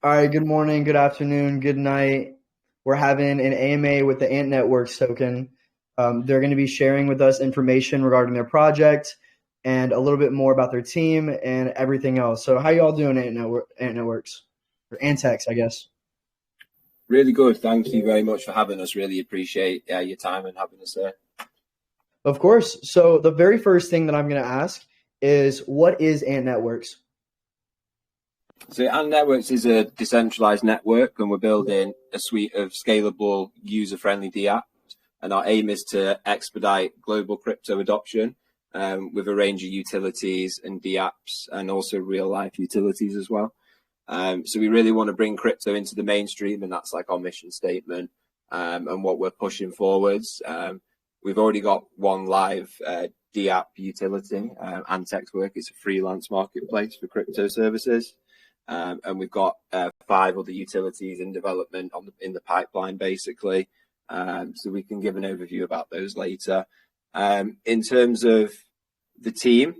All right, good morning, good afternoon, good night. We're having an AMA with the ANTX token. They're going to be sharing with us information regarding their project and a little bit more about their team and everything else. So, how y'all doing, ANTX or ANTX, I guess? Really good. Thank you very much for having us. Really appreciate your time and having us there. Of course. So, the very first thing that I'm going to ask is, what is ANTX? So ANTX is a decentralized network, and we're building a suite of scalable, user-friendly DApps. And our aim is to expedite global crypto adoption with a range of utilities and DApps, and also real-life utilities as well. So we really want to bring crypto into the mainstream, and that's like our mission statement and what we're pushing forwards. We've already got one live DApp utility, ANTX Work. It's a freelance marketplace for crypto services. And we've got 5 other utilities in development in the pipeline, basically. So we can give an overview about those later. In terms of the team,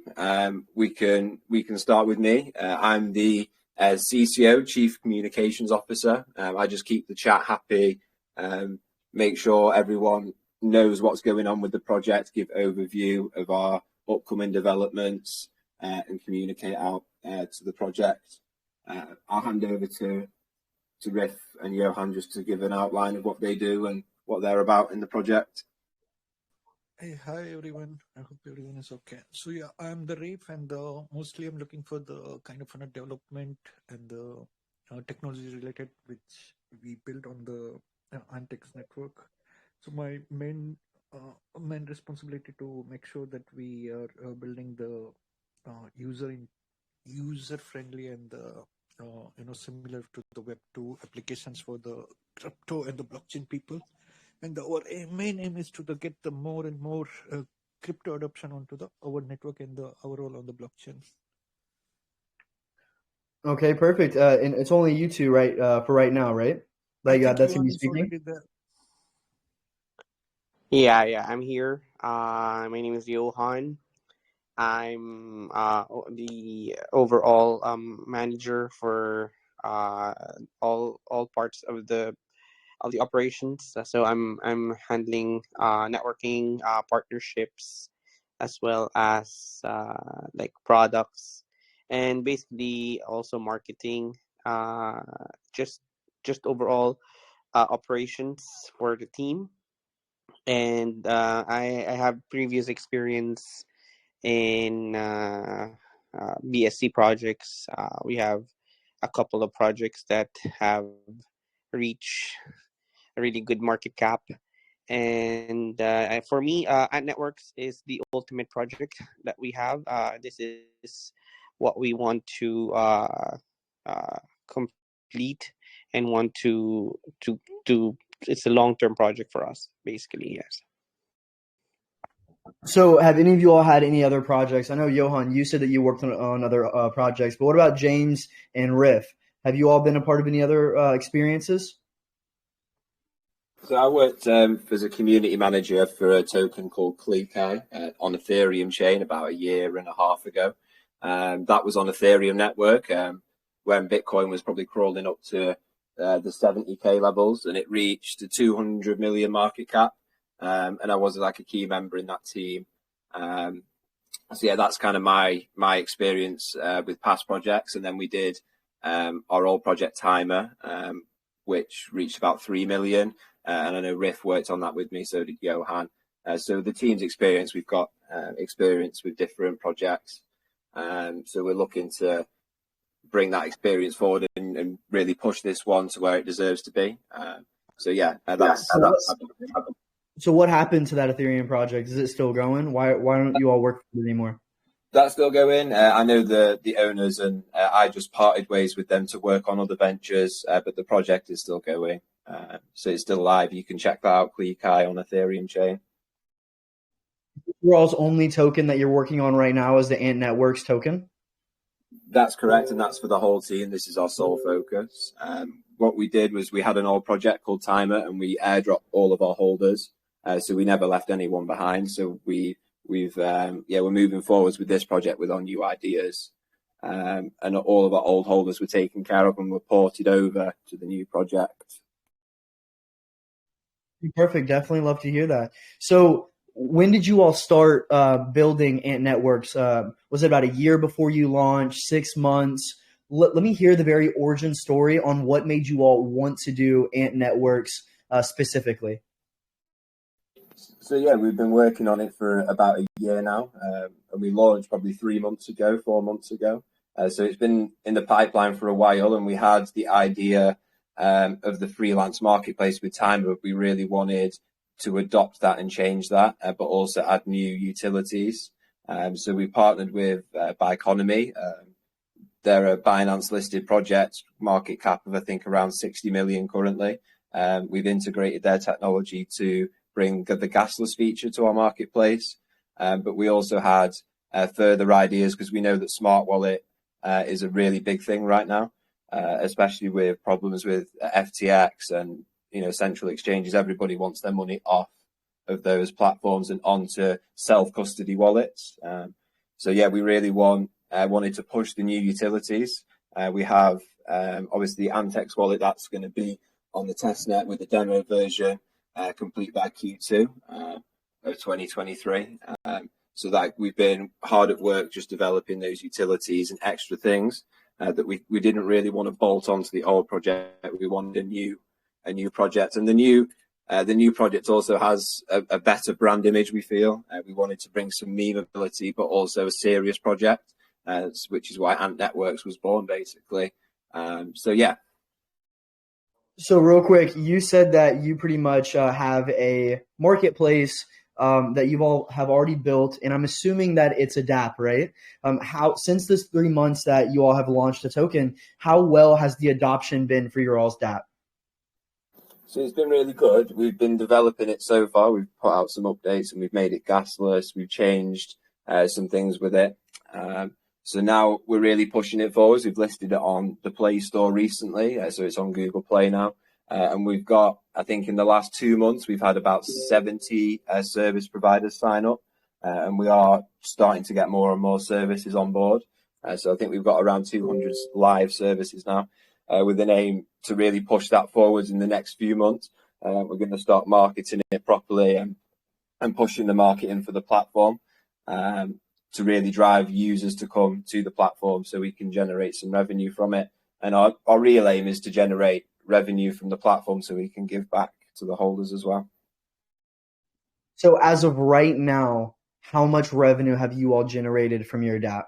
we can start with me. I'm the CCO, Chief Communications Officer. I just keep the chat happy, make sure everyone knows what's going on with the project, give overview of our upcoming developments, and communicate out to the project. I'll hand over to Riff and Johan just to give an outline of what they do and what they're about in the project. Hey, hi everyone. I hope everyone is okay. So yeah, I'm the Rafe, and mostly I'm looking for the kind of development and the technology related which we build on the ANTX network. So my main responsibility to make sure that we are building the user friendly and similar to the Web2 applications for the crypto and the blockchain people. And our main aim is to get the more and more crypto adoption onto our network and our role on the blockchain. Okay, perfect. And it's only you two, right? For right now, right? Like that's gonna be speaking. Yeah, I'm here. My name is Johan. I'm the overall manager for all parts of the operations. So I'm handling networking, partnerships, as well as like products, and basically also marketing. Just overall operations for the team. And I have previous experience in BSC projects. We have a couple of projects that have reached a really good market cap. And for me, Ant Networks is the ultimate project that we have. This is what we want to complete and want to it's a long-term project for us, basically. Yes. So, have any of you all had any other projects? I know, Johan, you said that you worked on other projects, but what about James and Riff? Have you all been a part of any other experiences? So I worked as a community manager for a token called Klikai on Ethereum chain about 1.5 years ago. That was on Ethereum network when Bitcoin was probably crawling up to the 70K levels, and it reached a 200 million market cap. And I was like a key member in that team. So yeah, that's kind of my experience with past projects. And then we did our old project Timer, which reached about 3 million. And I know Riff worked on that with me, so did Johan. So the team's experience, we've got experience with different projects. So we're looking to bring that experience forward and really push this one to where it deserves to be. So yeah, So what happened to that Ethereum project? Is it still going? Why don't you all work for it anymore? That's still going. I know the owners, and I just parted ways with them to work on other ventures, but the project is still going. So it's still live. You can check that out, Klikai on Ethereum chain. Y'all's only token that you're working on right now is the Ant Networks token? That's correct, and that's for the whole team. This is our sole focus. What we did was we had an old project called Timer, and we airdropped all of our holders. So we never left anyone behind. So we're moving forwards with this project with our new ideas. and all of our old holders were taken care of and were ported over to the new project. Perfect. Definitely love to hear that. So when did you all start building Ant Networks? Was it about a year before you launched, 6 months? Let me hear the very origin story on what made you all want to do Ant Networks specifically. So yeah, we've been working on it for about a year now, and we launched probably 4 months ago. So it's been in the pipeline for a while, and we had the idea of the freelance marketplace with time, but we really wanted to adopt that and change that, but also add new utilities. So we partnered with Bioconomy. They're a Binance listed project, market cap of I think around 60 million currently. We've integrated their technology to bring the gasless feature to our marketplace, but we also had further ideas because we know that smart wallet is a really big thing right now, especially with problems with FTX and central exchanges. Everybody wants their money off of those platforms and onto self-custody wallets. So yeah, we really wanted to push the new utilities. We have obviously the ANTX wallet that's going to be on the testnet with the demo version complete by Q2 of 2023. So that we've been hard at work just developing those utilities and extra things that we didn't really want to bolt onto the old project. We wanted a new project, and the new project also has a better brand image. We feel we wanted to bring some memeability, but also a serious project, which is why Ant Networks was born, basically. So yeah. So real quick, you said that you pretty much have a marketplace that you all have already built, and I'm assuming that it's a DApp, right? How since this 3 months that you all have launched a token, how well has the adoption been for your all's DApp? So it's been really good. We've been developing it so far. We've put out some updates and we've made it gasless. We've changed some things with it. So now we're really pushing it forwards. We've listed it on the Play Store recently, so it's on Google Play now. And we've got, I think in the last 2 months, we've had about 70 service providers sign up. And we are starting to get more and more services on board. So I think we've got around 200 live services now, with an aim to really push that forwards in the next few months. We're going to start marketing it properly and pushing the marketing for the platform to really drive users to come to the platform so we can generate some revenue from it. And our real aim is to generate revenue from the platform so we can give back to the holders as well. So as of right now, how much revenue have you all generated from your DApp?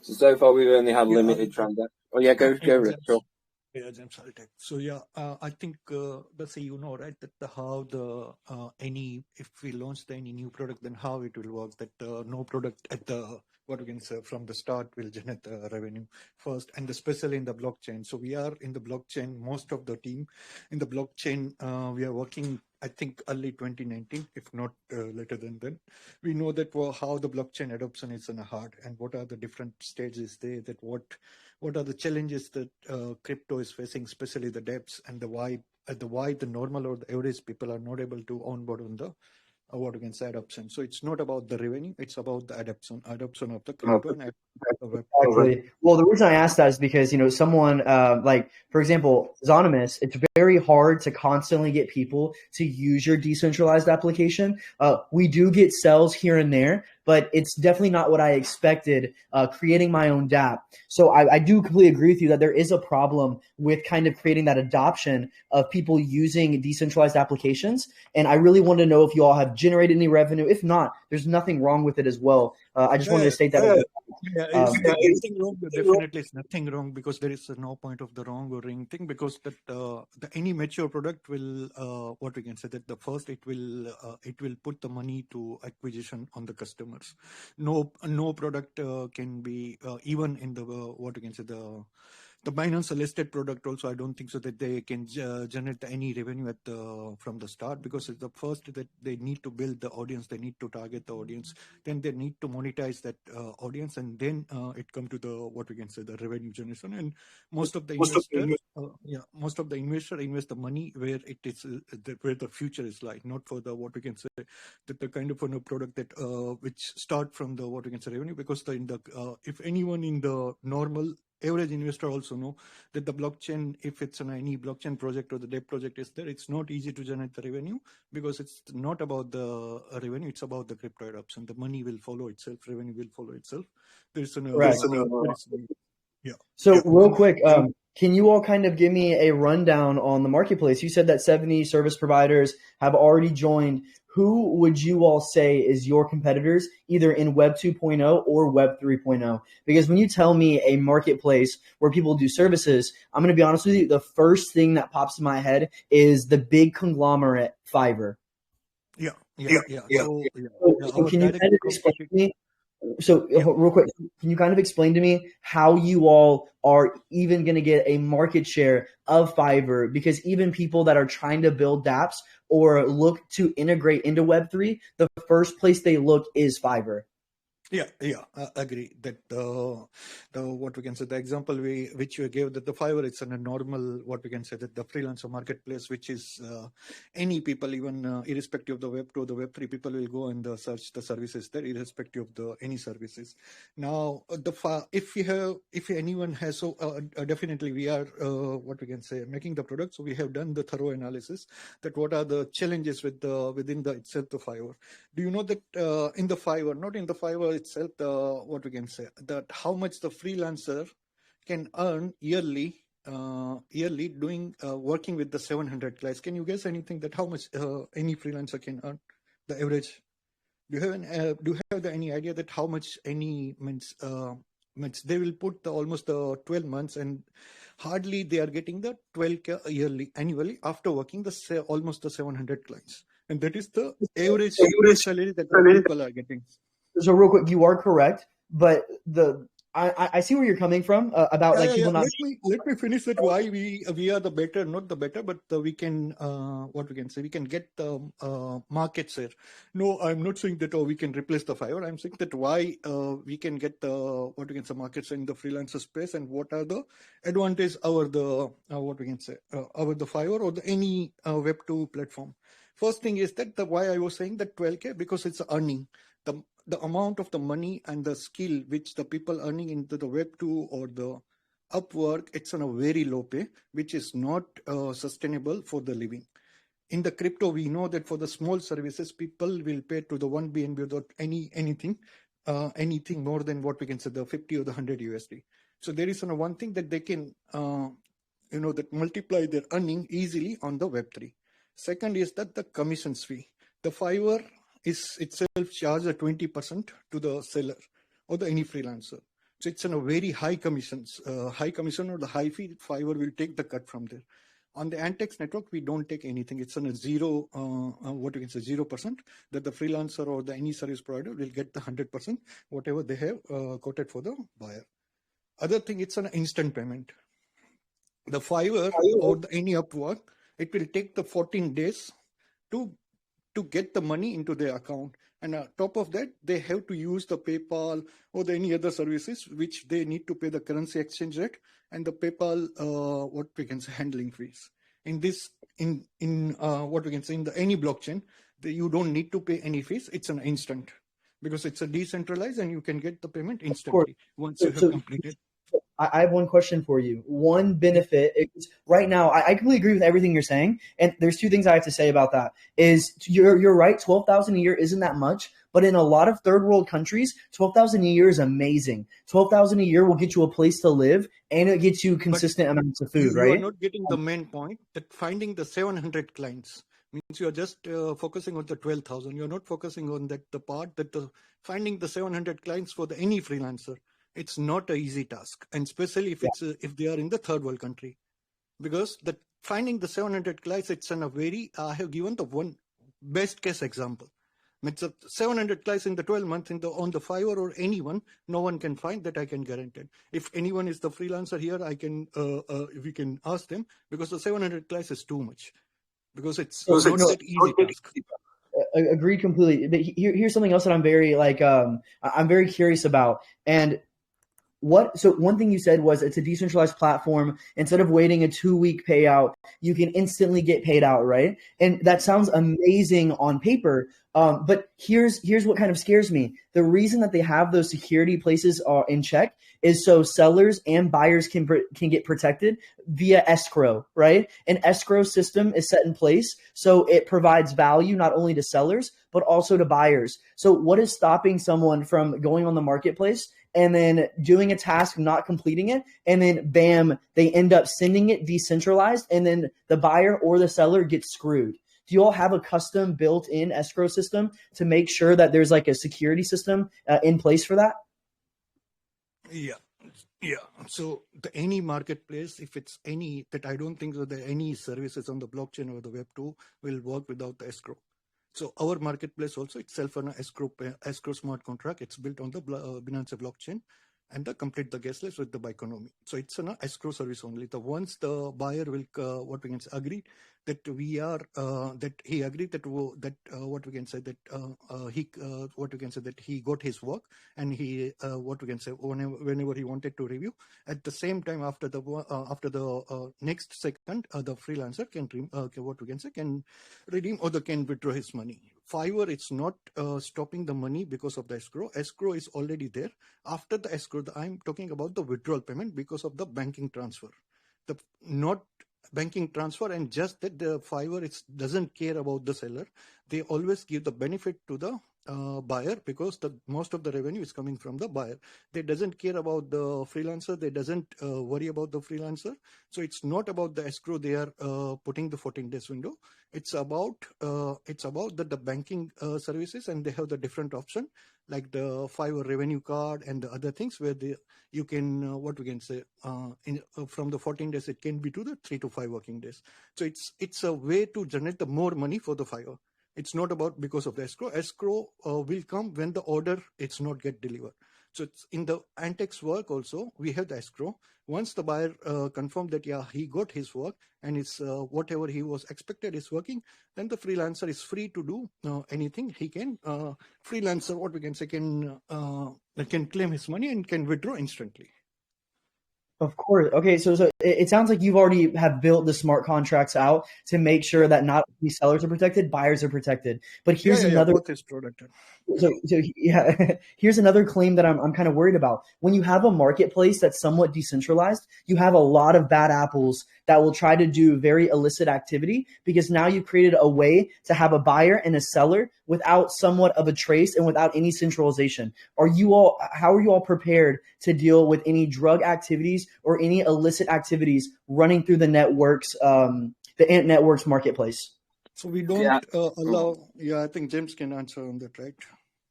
So far we've only had limited transactions. Oh yeah, go Rich. Sure. Yeah, James, I'll take. So yeah, I think that's right, that how the if we launch any new product, then how it will work. That no product at the what we can say from the start will generate the revenue first, and especially in the blockchain. So we are in the blockchain. Most of the team in the blockchain, we are working. I think early 2019, if not later than then. We know that how the blockchain adoption is in a hard, and what are the different stages there. That what are the challenges that crypto is facing, especially the depths, and the why the normal or the average people are not able to onboard on the what we can say adoption. So it's not about the revenue; it's about the adoption of the crypto and Exactly. Well, the reason I asked that is because, someone like, for example, Zonymous, it's very hard to constantly get people to use your decentralized application. We do get sales here and there, but it's definitely not what I expected creating my own DApp. So I do completely agree with you that there is a problem with kind of creating that adoption of people using decentralized applications. And I really want to know if you all have generated any revenue. If not, there's nothing wrong with it as well. I just wanted to state that. Nothing wrong. Definitely, it's nothing wrong because there is no point of the wrong or anything. Because that any mature product will what we can say that the first it will put the money to acquisition on the customers. No product can be even in the what we can say the the Binance a listed product also, I don't think so that they can generate any revenue from the start, because it's the first that they need to build the audience, they need to target the audience, then they need to monetize that audience, and then it come to the what we can say the revenue generation. And most of the investor invest the money where it is where the future is like, not for the what we can say that the kind of a product that which start from the what we can say revenue, because if anyone in the normal average investor also know that the blockchain, if it's an any blockchain project or the dev project is there, it's not easy to generate the revenue, because it's not about the revenue, it's about the crypto adoption. The money will follow itself, revenue will follow itself. Yeah. So real quick, can you all kind of give me a rundown on the marketplace? You said that 70 service providers have already joined. Who would you all say is your competitors, either in Web 2.0 or Web 3.0? Because when you tell me a marketplace where people do services, I'm going to be honest with you, the first thing that pops in my head is the big conglomerate Fiverr. Yeah. So can you kind of explain to me? So real quick, can you kind of explain to me how you all are even going to get a market share of Fiverr? Because even people that are trying to build dApps or look to integrate into Web3, the first place they look is Fiverr. Yeah, I agree that the what we can say the example which you gave, that the Fiverr, it's a normal what we can say that the freelancer marketplace, which is any people, even irrespective of the Web 2 or the Web 3, people will go and search the services there irrespective of the any services. Now if anyone has, so definitely we are what we can say making the product, so we have done the thorough analysis that what are the challenges within the itself the Fiverr. Do you know that in the Fiverr, not in the Fiverr itself, what we can say that how much the freelancer can earn yearly doing working with the 700 clients? Can you guess anything that how much any freelancer can earn, the average? Do you have any idea that how much any means they will put almost 12 months and hardly they are getting the 12K annually after working almost the 700 clients, and that is the average salary that people are getting. So real quick, you are correct, but I see where you're coming from about people not. Let me finish it. Why we are the better, not the better, but we can what we can say, we can get the market share. No, I'm not saying that we can replace the Fiverr. I'm saying that why we can get the what we can say market share in the freelancer space, and what are the advantage over the what we can say over the Fiverr or any Web 2 platform. First thing is that why I was saying that 12K, because it's earning the amount of the money and the skill which the people earning into the Web 2 or the Upwork, it's on a very low pay, which is not sustainable for the living. In the crypto, we know that for the small services, people will pay to the 1 BNB without anything more than what we can say the 50 or the 100 USD. So there is one thing that they can that multiply their earning easily on the Web 3. Second is that the commissions fee. The Fiverr is itself charge a 20% to the seller or any freelancer. So it's a very high commission or the high fee. Fiverr will take the cut from there. On the ANTX network, we don't take anything. It's on a 0% that the freelancer or any service provider will get the 100% whatever they have quoted for the buyer. Other thing, it's an instant payment. The Fiverr or any Upwork, it will take the 14 days to get the money into their account, and on top of that they have to use the PayPal or any other services which they need to pay the currency exchange rate and the PayPal what we can say handling fees. In what we can say in any blockchain, you don't need to pay any fees. It's an instant, because it's a decentralized and you can get the payment instantly once you have completed. I have one question for you. One benefit is, right now, I completely agree with everything you're saying. And there's two things I have to say about that. Is you're right, 12,000 a year isn't that much, but in a lot of third world countries, 12,000 a year is amazing. 12,000 a year will get you a place to live, and it gets you consistent amounts of food, right? You are not getting the main point that finding the 700 clients means you are just focusing on the 12,000. You're not focusing on the part that finding the 700 clients for any freelancer. It's not an easy task, and especially if if they are in the third world country, because finding the 700 clients, it's I have given the one best case example. Means 700 clients in the 12 months on the Fiverr or anyone, no one can find that I can guarantee. If anyone is the freelancer here, we can ask them, because the 700 clients is too much, because it's not that easy task. Agreed completely. But here's something else that I'm very I'm very curious about. And so one thing you said was it's a decentralized platform. Instead of waiting a 2-week payout, you can instantly get paid out, right? And that sounds amazing on paper. But here's what kind of scares me. The reason that they have those security places in check is so sellers and buyers can get protected via escrow, right? An escrow system is set in place, so it provides value not only to sellers but also to buyers. So what is stopping someone from going on the marketplace and then doing a task, not completing it, and then bam, they end up sending it decentralized, and then the buyer or the seller gets screwed? Do you all have a custom built-in escrow system to make sure that there's like a security system in place for that? Yeah. So any marketplace, if it's any, that I don't think that any services on the blockchain or the Web 2 will work without the escrow. So our marketplace also itself an escrow smart contract. It's built on the Binance blockchain, and complete the guest list with the Biconomy. So it's an escrow service only. Once the buyer will agree that he agreed that he got his work, and he whenever he wanted to review, at the same time after the next second, the freelancer can redeem or can withdraw his money. Fiverr, it's not stopping the money because of the escrow. Escrow is already there. After the escrow, I'm talking about the withdrawal payment because of the banking transfer. Not banking transfer, and just that the Fiverr doesn't care about the seller. They always give the benefit to the buyer, because most of the revenue is coming from the buyer. They doesn't care about the freelancer. They doesn't worry about the freelancer. So it's not about the escrow. They are putting the 14 days window. It's about the banking services, and they have the different option like the Fiverr revenue card and the other things where you can from the 14 days it can be to the 3 to 5 working days. So it's a way to generate the more money for the Fiverr. It's not about because of the escrow. Escrow will come when the order it's not get delivered. So it's in the ANTX work also, we have the escrow. Once the buyer confirmed that, yeah, he got his work and it's whatever he was expected is working, then the freelancer is free to do anything. He can, freelancer, can claim his money and can withdraw instantly. Of course. Okay, so it sounds like you've already have built the smart contracts out to make sure that not only sellers are protected, buyers are protected. But here's another. Both is protected. So yeah, here's another claim that I'm kind of worried about. When you have a marketplace that's somewhat decentralized, you have a lot of bad apples that will try to do very illicit activity, because now you've created a way to have a buyer and a seller without somewhat of a trace and without any centralization. How are you all prepared to deal with any drug activities or any illicit activities running through the networks, the Ant Networks marketplace? So we don't allow. Yeah, I think James can answer on that, right?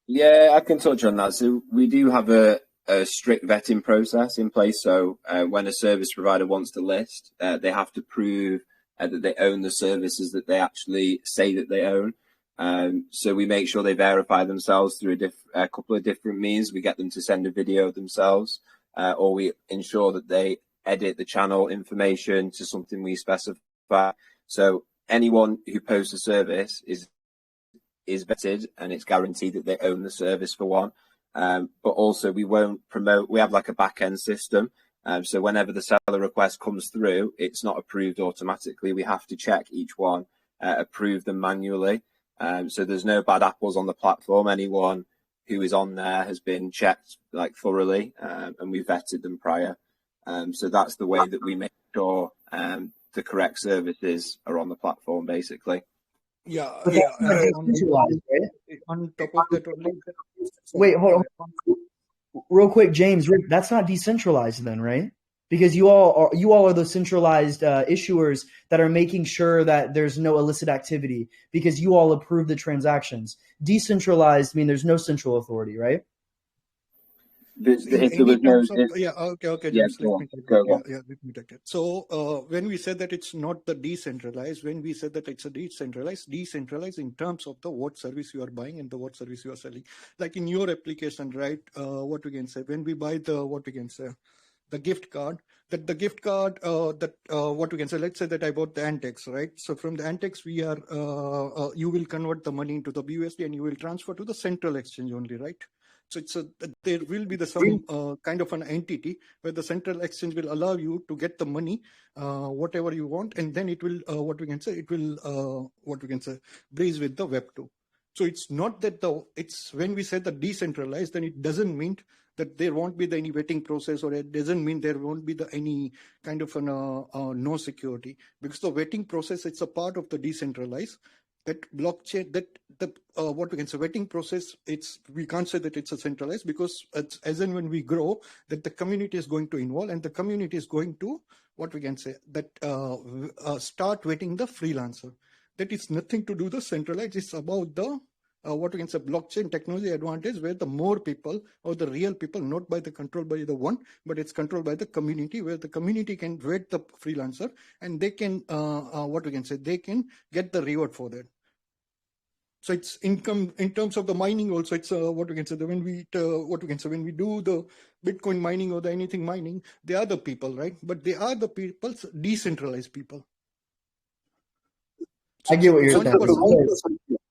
Yeah, I can touch on that. So we do have a strict vetting process in place. So when a service provider wants to list, they have to prove that they own the services that they actually say that they own. So we make sure they verify themselves through a couple of different means. We get them to send a video of themselves, or we ensure that they edit the channel information to something we specify. So anyone who posts a service is vetted, and it's guaranteed that they own the service, for one. But also we won't promote, we have like a back end system. So whenever the seller request comes through, it's not approved automatically. We have to check each one, approve them manually. So there's no bad apples on the platform. Anyone who is on there has been checked like thoroughly, and we vetted them prior. So that's the way that we make sure the correct services are on the platform, basically. Yeah. On top of that, wait, hold on, real quick, James. Rick, that's not decentralized then, right? Because you all are the centralized issuers that are making sure that there's no illicit activity, because you all approve the transactions. Decentralized mean there's no central authority, right? If there any was no, terms of, okay, yeah, James, let go me on, take go that. on. Let me take that. So when we said that it's not the decentralized, when we said that it's a decentralized in terms of the what service you are buying and the what service you are selling. Like in your application, right? What we can say when we buy the gift card, that the gift card what we can say, let's say that I bought the ANTX, right? So from the ANTX we are you will convert the money into the BUSD and you will transfer to the central exchange only, right? So there will be some kind of an entity where the central exchange will allow you to get the money whatever you want, and then it will breeze with the web 2. So it's not that it's when we say the decentralized, then it doesn't mean that there won't be any vetting process, or it doesn't mean there won't be any kind of no security, because the vetting process, it's a part of the decentralized. That blockchain, that the what we can say vetting process, we can't say that it's a centralized, because it's, as and when we grow, that the community is going to involve, and the community is going to what we can say that start vetting the freelancer. That is nothing to do the centralized. It's about the what we can say blockchain technology advantage, where the more people or the real people, not by the control by the one, but it's controlled by the community, where the community can vet the freelancer, and they can what we can say, they can get the reward for that. So it's income in terms of the mining also. It's what we can say, when we when we do the Bitcoin mining or the anything mining, they are the people, right? But they are the people's decentralized people. I get what you're saying.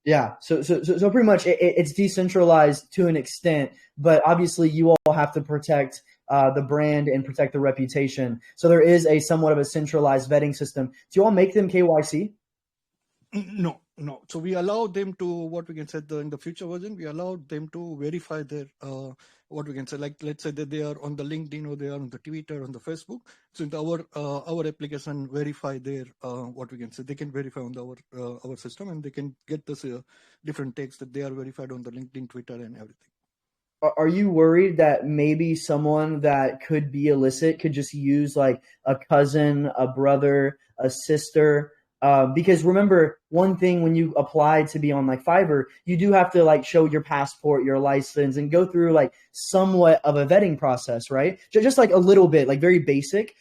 Yeah, so pretty much it's decentralized to an extent, but obviously you all have to protect the brand and protect the reputation. So there is a somewhat of a centralized vetting system. Do you all make them KYC? No. So we allow them to, what we can say, in the future version, we allow them to verify their, what we can say, like let's say that they are on the LinkedIn or they are on the Twitter, on the Facebook. So in our application verify their, what we can say, they can verify on our system, and they can get this different text that they are verified on the LinkedIn, Twitter, and everything. Are you worried that maybe someone that could be illicit could just use like a cousin, a brother, a sister? Because remember, one thing when you apply to be on like Fiverr, you do have to like show your passport, your license, and go through like somewhat of a vetting process, right? Just like a little bit, like very basic.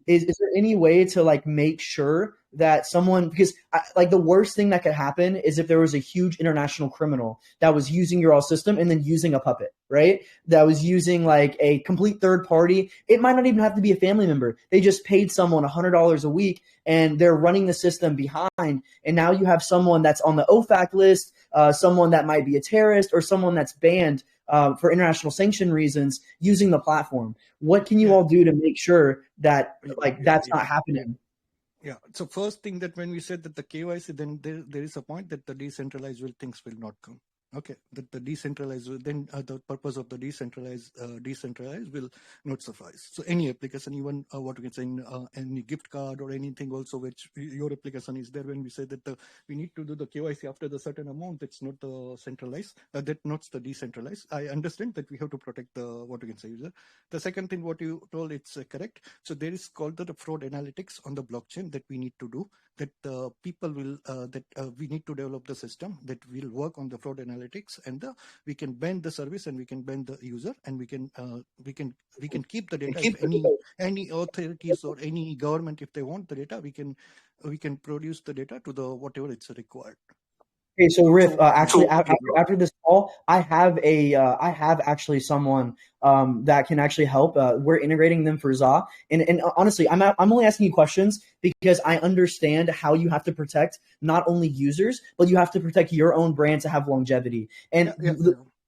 Is there any way to like make sure that someone, because like the worst thing that could happen is if there was a huge international criminal that was using your all system and then using a puppet, right? That was using like a complete third party. It might not even have to be a family member. They just paid someone $100 a week and they're running the system behind. And now you have someone that's on the OFAC list, someone that might be a terrorist, or someone that's banned for international sanction reasons using the platform. What can you all do to make sure that like that's not happening? Yeah. So first thing, that when we said that the KYC, then there is a point that the decentralized things will not come. Okay, that the decentralized, then the purpose of the decentralized will not suffice. So any application, even what we can say in any gift card or anything also, which your application is there, when we say that we need to do the KYC after the certain amount, that's not the centralized, that not the decentralized. I understand that we have to protect the what we can say user. The second thing, what you told, it's correct. So there is called the fraud analytics on the blockchain that we need to do. That people will we need to develop the system that will work on the fraud analytics, and we can ban the service and we can ban the user, and we can keep the data. If any authorities or any government, if they want the data, we can produce the data to the whatever it's required. Okay, so Riff, actually, after this call, I have actually someone that can actually help. We're integrating them for ZA, and honestly, I'm only asking you questions because I understand how you have to protect not only users, but you have to protect your own brand to have longevity. And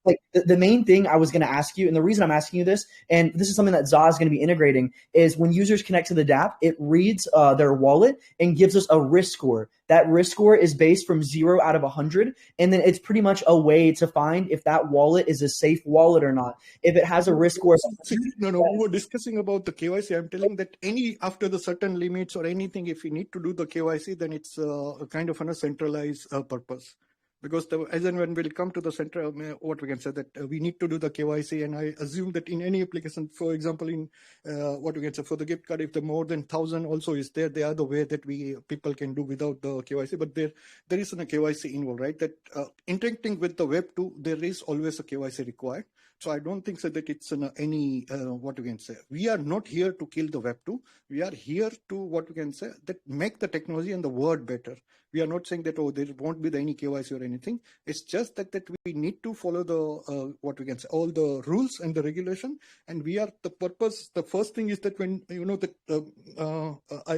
like the main thing I was going to ask you, and the reason I'm asking you this, and this is something that ZA is going to be integrating, is when users connect to the DApp, it reads their wallet and gives us a risk score. That risk score is based from 0 out of 100, and then it's pretty much a way to find if that wallet is a safe wallet or not. If it has a risk score, no, we were discussing about the KYC. I'm telling that after the certain limits or anything, if we need to do the KYC, then it's a kind of a centralized purpose. Because as and when we'll come to the center, what we can say that we need to do the KYC, and I assume that in any application, for example, in what we can say for the gift card, if the more than 1,000 also is there, they are the way that people can do without the KYC. But there is a KYC involved, right? That interacting with the Web 2, there is always a KYC required. So I don't think so that it's any what you can say. We are not here to kill the Web 2. We are here to what you can say that make the technology and the word better. We are not saying that there won't be any KYC or anything. It's just that we need to follow the what we can say all the rules and the regulation. And we are the purpose. The first thing is that when that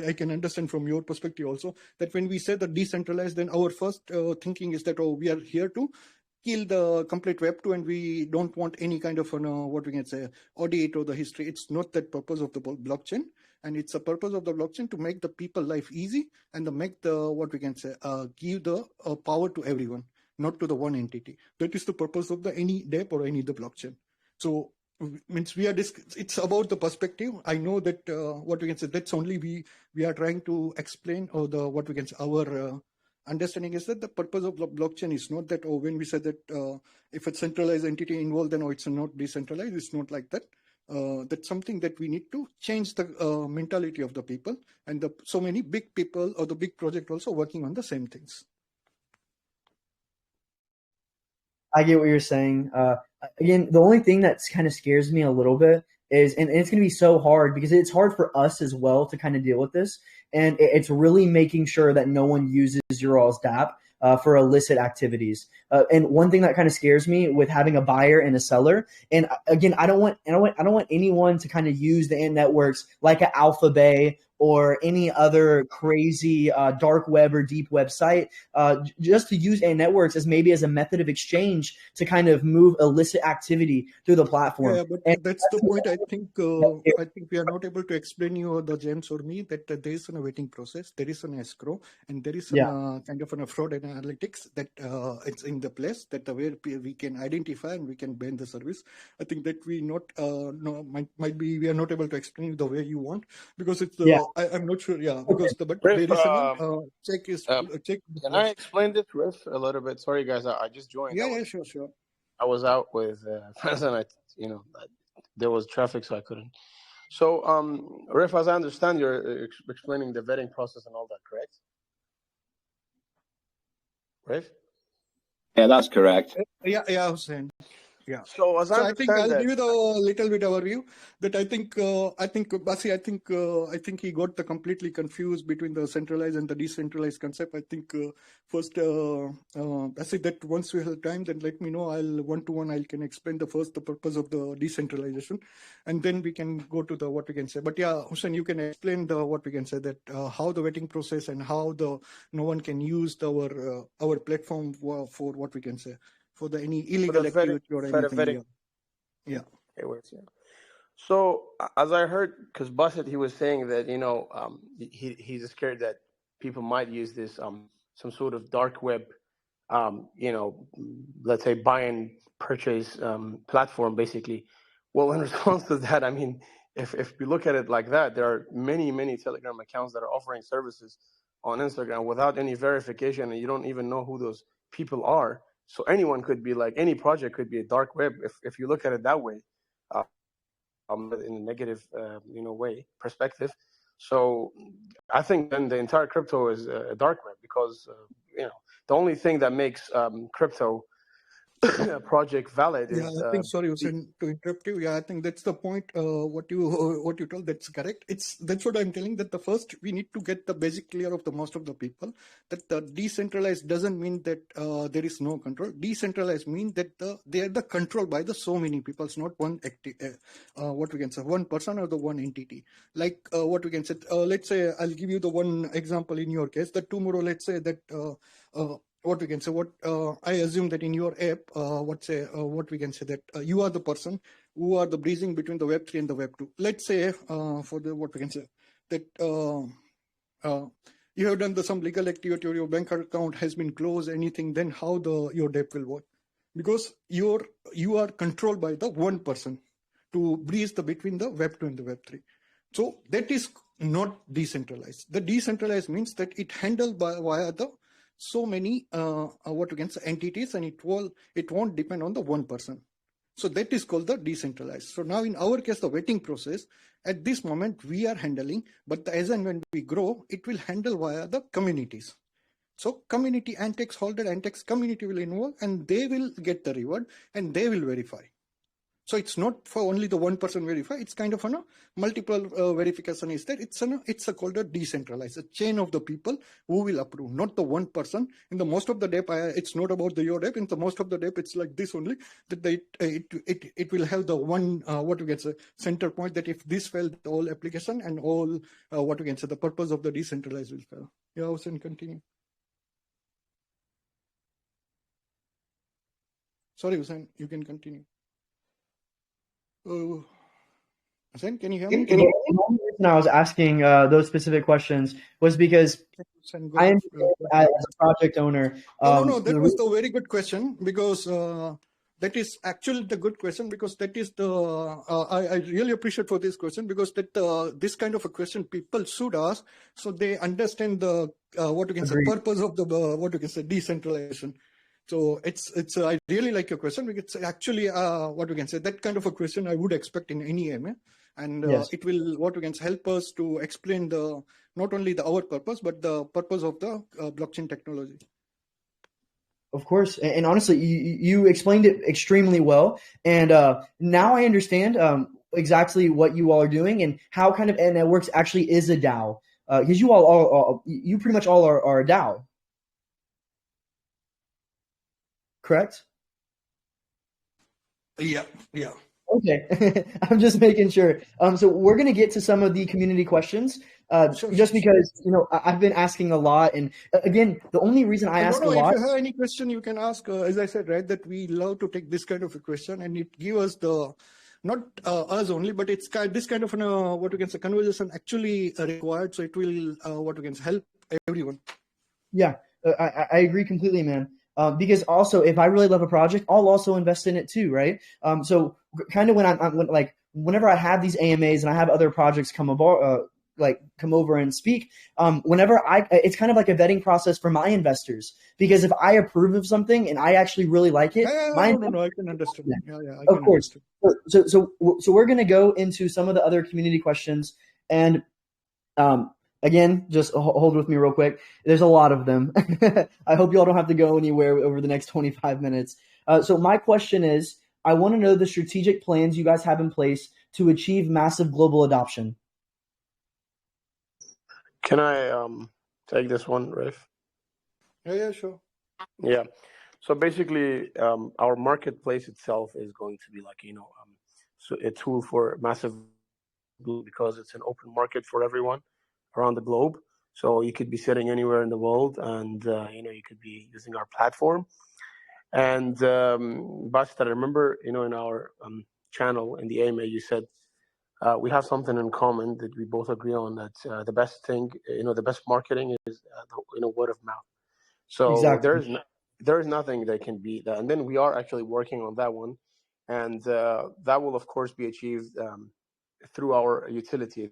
I can understand from your perspective also that when we say the decentralized, then our first thinking is that we are here to kill the complete Web 2 and we don't want any kind of what we can say audit or the history. It's not that purpose of the blockchain, and it's a purpose of the blockchain to make the people life easy and to make the what we can say give the power to everyone, not to the one entity. That is the purpose of the any DApp or any the blockchain. So means we are it's about the perspective. I know that what we can say that's only we are trying to explain or the what we can say our understanding is that the purpose of the blockchain is not that when we say that if a centralized entity involved, then it's not decentralized. It's not like that. That's something that we need to change the mentality of the people, and so many big people or the big project also working on the same things. I get what you're saying. Again, the only thing that kind of scares me a little bit is, and it's going to be so hard because it's hard for us as well to kind of deal with this. And it's really making sure that no one uses your all's DApp for illicit activities. And one thing that kind of scares me with having a buyer and a seller, and again, I don't want anyone to kind of use the ant networks like an Alpha Bay or any other crazy dark web or deep website, just to use ant networks as maybe as a method of exchange to kind of move illicit activity through the platform. Yeah, but that's the point. I think we are not able to explain you, the James or me, that there is a waiting process, there is an escrow, and there is kind of a fraud analytics that it's in the place that where we can identify and we can ban the service. I think that we not might be we are not able to explain you the way you want because it's I'm not sure. Yeah, because but Riff, there is a check is check. Can I explain this, Riff, a little bit? Sorry, guys, I just joined. Yeah, sure. I was out with friends, and there was traffic, so I couldn't. So, Riff, as I understand, you're explaining the vetting process and all that, correct? Riff? Yeah, that's correct. Yeah, Hussein. Yeah. So I think I'll give you the little bit overview that I think Basi, I think he got the completely confused between the centralized and the decentralized concept. I think first Basi, that once we have time, then let me know. I'll one-to-one I can explain the purpose of the decentralization, and then we can go to the what we can say. But yeah, Hussein, you can explain the what we can say that how the vetting process and how no one can use our platform for what we can say. For the any illegal activity or anything. Yeah. It works, yeah. So as I heard, because Bassett, he was saying that he's scared that people might use this some sort of dark web, let's say buy and purchase platform, basically. Well, in response to that, I mean, if we look at it like that, there are many Telegram accounts that are offering services on Instagram without any verification, and you don't even know who those people are. So anyone could be like, any project could be a dark web if you look at it that way, in a negative, way perspective. So I think then the entire crypto is a dark web because, the only thing that makes crypto project valid is. I think sorry, Hussein, to interrupt you. Yeah, I think that's the point. What you told, that's correct. That's what I'm telling. That the first we need to get the basic clear of the most of the people that the decentralized doesn't mean that there is no control. Decentralized means that they are the control by the so many people. It's not one what we can say one person or the one entity. Like what we can say. Let's say I'll give you the one example in your case. That tomorrow, let's say that. What we can say, I assume that in your app, what we can say that you are the person who are the bridging between the Web3 and the Web2. Let's say for the what we can say that you have done some legal activity or your bank account has been closed, anything, then how your debt will work? Because you are controlled by the one person to bridge between the Web2 and the Web3. So that is not decentralized. The decentralized means that it handled via the so many what we can say entities, and it won't depend on the one person. So that is called the decentralized. So now in our case, the vetting process at this moment we are handling, but as and when we grow, it will handle via the communities. So community ANTX holder, ANTX community will involve, and they will get the reward and they will verify. So it's not for only the one person verify. It's kind of a multiple verification is there. It's called a decentralized, a chain of the people who will approve, not the one person. In the most of the dep, it's not about your dep. In the most of the dep, it's like this only, that it will have the one what you can say center point, that if this failed, the whole application and all what you can say the purpose of the decentralized will fail. Yeah, Hussein, continue. Sorry, Hussein, you can continue. Hussein, can you hear me? The only reason I was asking those specific questions was because I am as a project owner. No, that was the very good question, because that is actually the good question, because that is the I really appreciate for this question, because that this kind of a question people should ask, so they understand the what you can say purpose of the what you can say decentralization. So it's I really like your question, because it's actually what we can say that kind of a question I would expect in any AMA, and it will what we can say help us to explain the not only our purpose but the purpose of the blockchain technology. Of course, and honestly, you explained it extremely well, and now I understand exactly what you all are doing and how kind of networks actually is a DAO, because you you pretty much all are a DAO. Correct? Yeah. Okay. I'm just making sure. So we're going to get to some of the community questions, just because, I've been asking a lot. And again, the only reason I ask a lot. If you have any question, you can ask, as I said, right, that we love to take this kind of a question, and it gives us the, not us only, but it's this kind of what we can say conversation actually required. So it will what we can say help everyone. Yeah, I agree completely, man. Because also, if I really love a project, I'll also invest in it too, right? So kind of whenever I have these AMAs and I have other projects come over and speak, it's kind of like a vetting process for my investors, because if I approve of something and I actually really like it, I can understand. Yeah, of course. So we're gonna go into some of the other community questions, and again, just hold with me real quick. There's a lot of them. I hope you all don't have to go anywhere over the next 25 minutes. So my question is, I want to know the strategic plans you guys have in place to achieve massive global adoption. Can I take this one, Rafe? Yeah, sure. Yeah. So basically, our marketplace itself is going to be like, so a tool for massive, because it's an open market for everyone around the globe. So you could be sitting anywhere in the world, and you could be using our platform. And Basta, I remember, in our channel in the AMA, you said we have something in common that we both agree on, that the best thing, the best marketing is word of mouth. So exactly. There's nothing that can beat that. And then we are actually working on that one, and that will of course be achieved through our utility,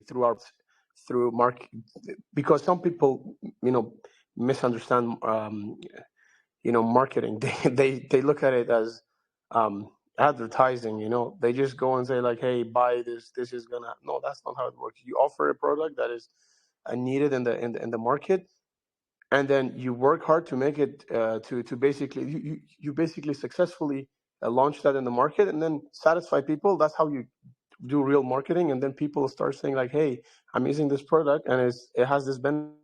through market, because some people misunderstand marketing. They look at it as advertising. They just go and say like, hey, buy this is gonna. No, that's not how it works. You offer a product that is needed in the market, and then you work hard to make it to basically you basically successfully launch that in the market, and then satisfy people. That's how you do real marketing. And then people start saying like, hey, I'm using this product and it has this benefit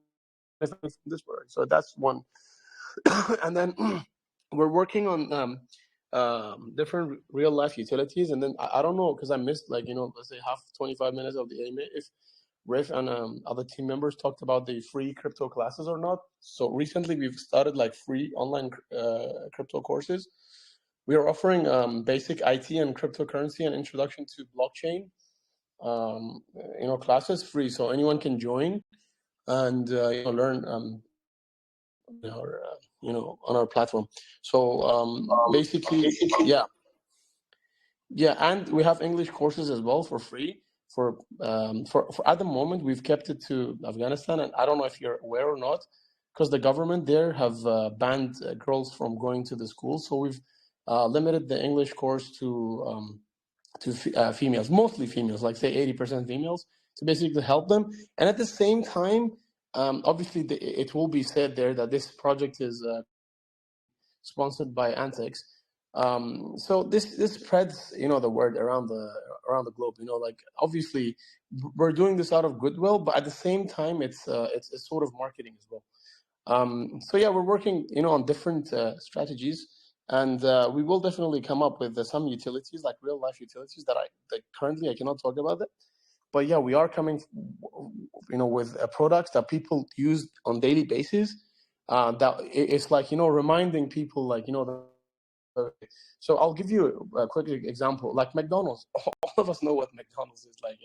from this product. So that's one. And then we're working on different real life utilities. And then I don't know, because I missed let's say 25 minutes of the AMA, if Riff and other team members talked about the free crypto classes or not. So recently we've started like free online crypto courses. We are offering basic IT and cryptocurrency and introduction to blockchain classes free, so anyone can join and learn on our platform. So basically, yeah, and we have English courses as well for free. For at the moment, we've kept it to Afghanistan, and I don't know if you're aware or not, because the government there have banned girls from going to the school. So we've limited the English course to females, mostly females, like say 80% females, to basically help them. And at the same time, obviously, it will be said there that this project is sponsored by ANTX. So this spreads, the word around the globe. Like obviously we're doing this out of goodwill, but at the same time, it's sort of marketing as well. So yeah, we're working, on different strategies, and we will definitely come up with some utilities, like real life utilities that currently I cannot talk about it. But yeah, we are coming, with products that people use on daily basis. That it's like, reminding people, like, so I'll give you a quick example, like McDonald's. All of us know what McDonald's is like.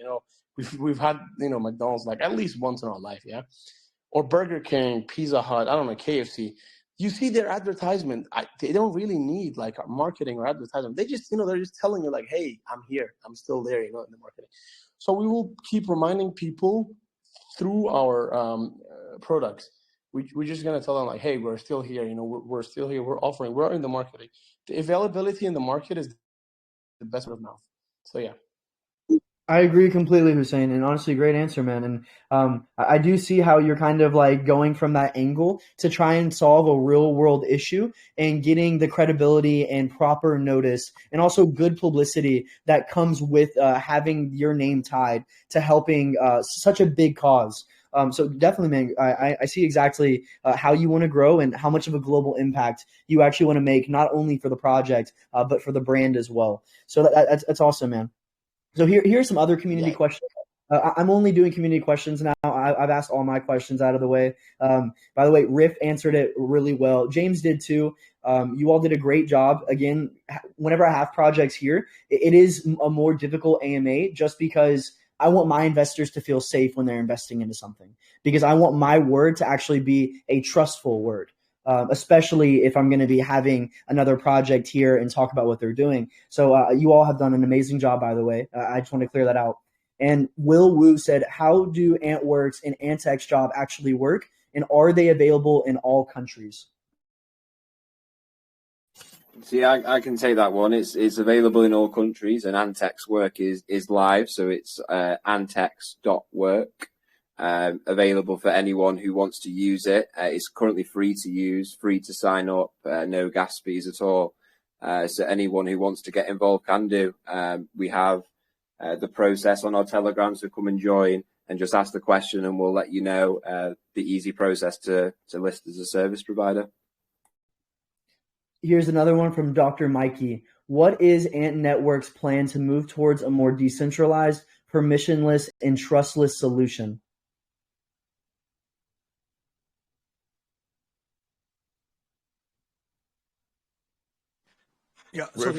We've had, McDonald's like at least once in our life, yeah. Or Burger King, Pizza Hut, I don't know, KFC. You see their advertisement. They don't really need like marketing or advertisement. They just, they're just telling you like, hey, I'm here, I'm still there, in the marketing. So we will keep reminding people through our products. We're just gonna tell them like, hey, we're still here. We're still here. We're offering. We're in the marketing. The availability in the market is the best word of mouth. So yeah. I agree completely, Hussein, and honestly, great answer, man. And I do see how you're kind of like going from that angle to try and solve a real world issue and getting the credibility and proper notice and also good publicity that comes with having your name tied to helping such a big cause. So definitely, man, I see exactly how you want to grow and how much of a global impact you actually want to make, not only for the project, but for the brand as well. So that's awesome, man. So here's some other community questions. I'm only doing community questions now. I've asked all my questions out of the way. By the way, Riff answered it really well. James did too. You all did a great job. Again, whenever I have projects here, it is a more difficult AMA just because I want my investors to feel safe when they're investing into something, because I want my word to actually be a trustful word. Especially if I'm going to be having another project here and talk about what they're doing. So you all have done an amazing job, by the way. I just want to clear that out. And Will Wu said, how do AntWorks and ANTX job actually work? And are they available in all countries? See, I can take that one. It's available in all countries, and ANTX work is live. So it's antx.work. Available for anyone who wants to use it. It's currently free to use, free to sign up, no gas fees at all. So anyone who wants to get involved can do. We have the process on our Telegram, so come and join and just ask the question and we'll let you know the easy process to list as a service provider. Here's another one from Dr. Mikey. What is Ant Network's plan to move towards a more decentralized, permissionless, and trustless solution? Yeah. So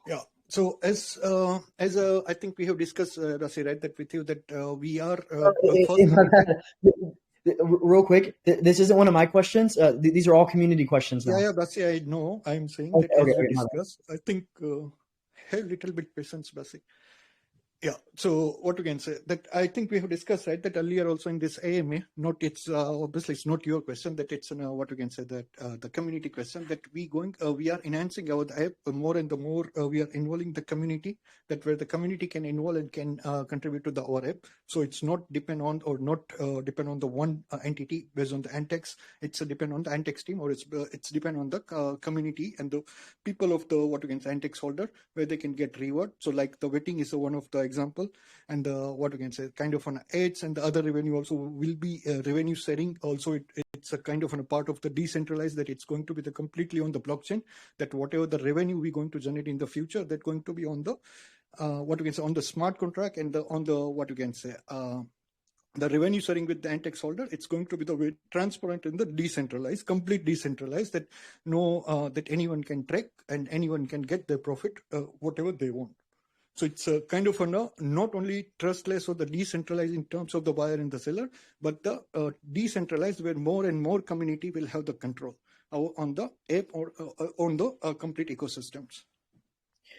yeah. So as I think we have discussed, Rasi, right, that with you that we are real quick. This isn't one of my questions. These are all community questions now. Yeah, Rasi, I know. I'm saying that as we discussed, I think have a little bit patience, Rasi. Yeah. So what we can say that I think we have discussed, right, that earlier also in this AMA, not it's obviously it's not your question, that it's what we can say that the community question that we are enhancing our app more and the more we are involving the community, that where the community can involve and can contribute to our app. So it's not depend on or not depend on the one entity based on the ANTX. It's depend on the ANTX team, or it's depend on the community and the people of the what we can say ANTX holder, where they can get reward. So like the vetting is one of the example, and what we can say kind of on ads, and the other revenue also will be revenue sharing. Also it's a kind of on a part of the decentralized, that it's going to be the completely on the blockchain, that whatever the revenue we're going to generate in the future, that going to be on the what we can say on the smart contract, and on the what we can say the revenue sharing with the ANTX holder. It's going to be the way transparent and the decentralized, complete decentralized, that no that anyone can track and anyone can get their profit whatever they want. So it's a kind of not only trustless or the decentralized in terms of the buyer and the seller, but the decentralized, where more and more community will have the control on the app or on the complete ecosystems.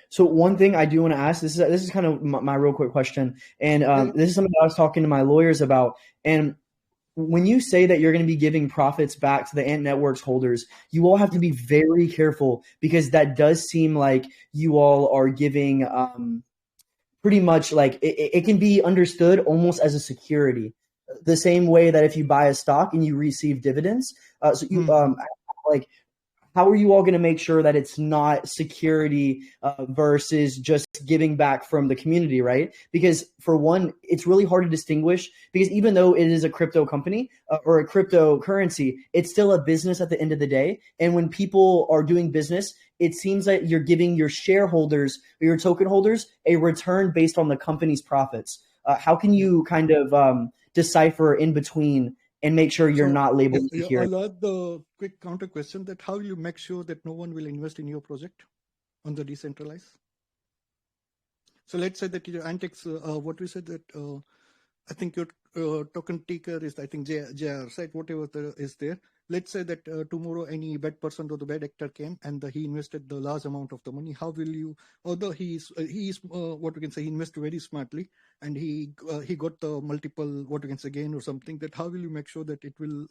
So one thing I do want to ask, this is kind of my real quick question, and this is something I was talking to my lawyers about. And when you say that you're going to be giving profits back to the Ant Networks holders, you all have to be very careful, because that does seem like you all are giving pretty much like it can be understood almost as a security, the same way that if you buy a stock and you receive dividends. So you like, how are you all going to make sure that it's not security versus just giving back from the community, right? Because for one, it's really hard to distinguish, because even though it is a crypto company or a cryptocurrency, it's still a business at the end of the day. And when people are doing business, it seems that you're giving your shareholders or your token holders a return based on the company's profits. How can you kind of decipher in between and make sure you're not labeled security? I'll add the quick counter question that how will you make sure that no one will invest in your project on the decentralized? So let's say that your ANTX, what we said that I think your token taker is, I think, JR, right? Whatever is there. Let's say that tomorrow any bad person or the bad actor came and he invested the large amount of the money. How will you, although he is what we can say, he invested very smartly and he got the multiple, what we can say, gain or something, that how will you make sure that it will,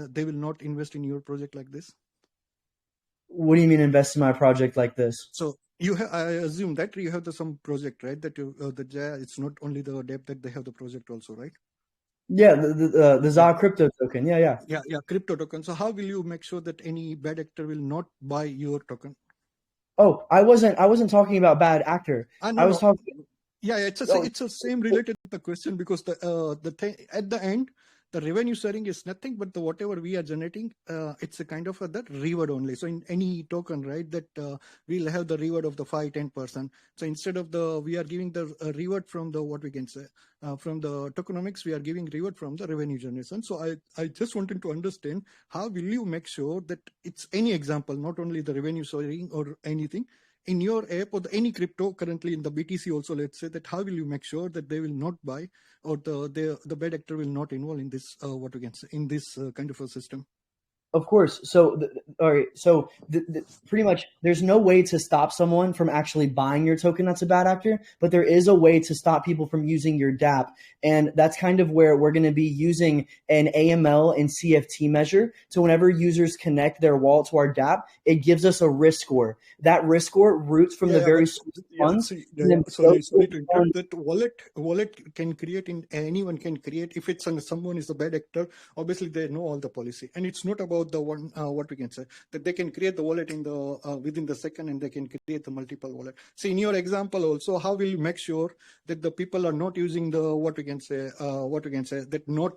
they will not invest in your project like this? What do you mean invest in my project like this? So you have, I assume that you have some project, right? That you, it's not only the debt that they have the project also, right? Yeah, the ZA crypto token. Yeah, crypto token. So how will you make sure that any bad actor will not buy your token? Oh, I wasn't talking about bad actor. I was talking. Yeah, it's the same related to the question, because the thing at the end, the revenue sharing is nothing but the whatever we are generating. It's a kind of that reward only. So in any token, right, that we'll have the reward of the 5-10%. So instead of we are giving the reward from the, what we can say, from the tokenomics, we are giving reward from the revenue generation. So I just wanted to understand, how will you make sure that it's any example, not only the revenue sharing or anything, in your app or any crypto currently in the BTC also, let's say, that how will you make sure that they will not buy, or the bad actor will not involve in this, what we can say, in this kind of a system? Of course. So, all right. So, pretty much, there's no way to stop someone from actually buying your token that's a bad actor, but there is a way to stop people from using your dApp, and that's kind of where we're going to be using an AML and CFT measure. So, whenever users connect their wallet to our dApp, it gives us a risk score. That risk score roots from the very funds. Sorry to interrupt. That wallet can create, anyone can create. If it's someone is a bad actor, obviously they know all the policy, and it's not about the one, what we can say, that they can create the wallet in the within the second, and they can create the multiple wallet. So in your example also, how will you make sure that the people are not using the, what we can say, that not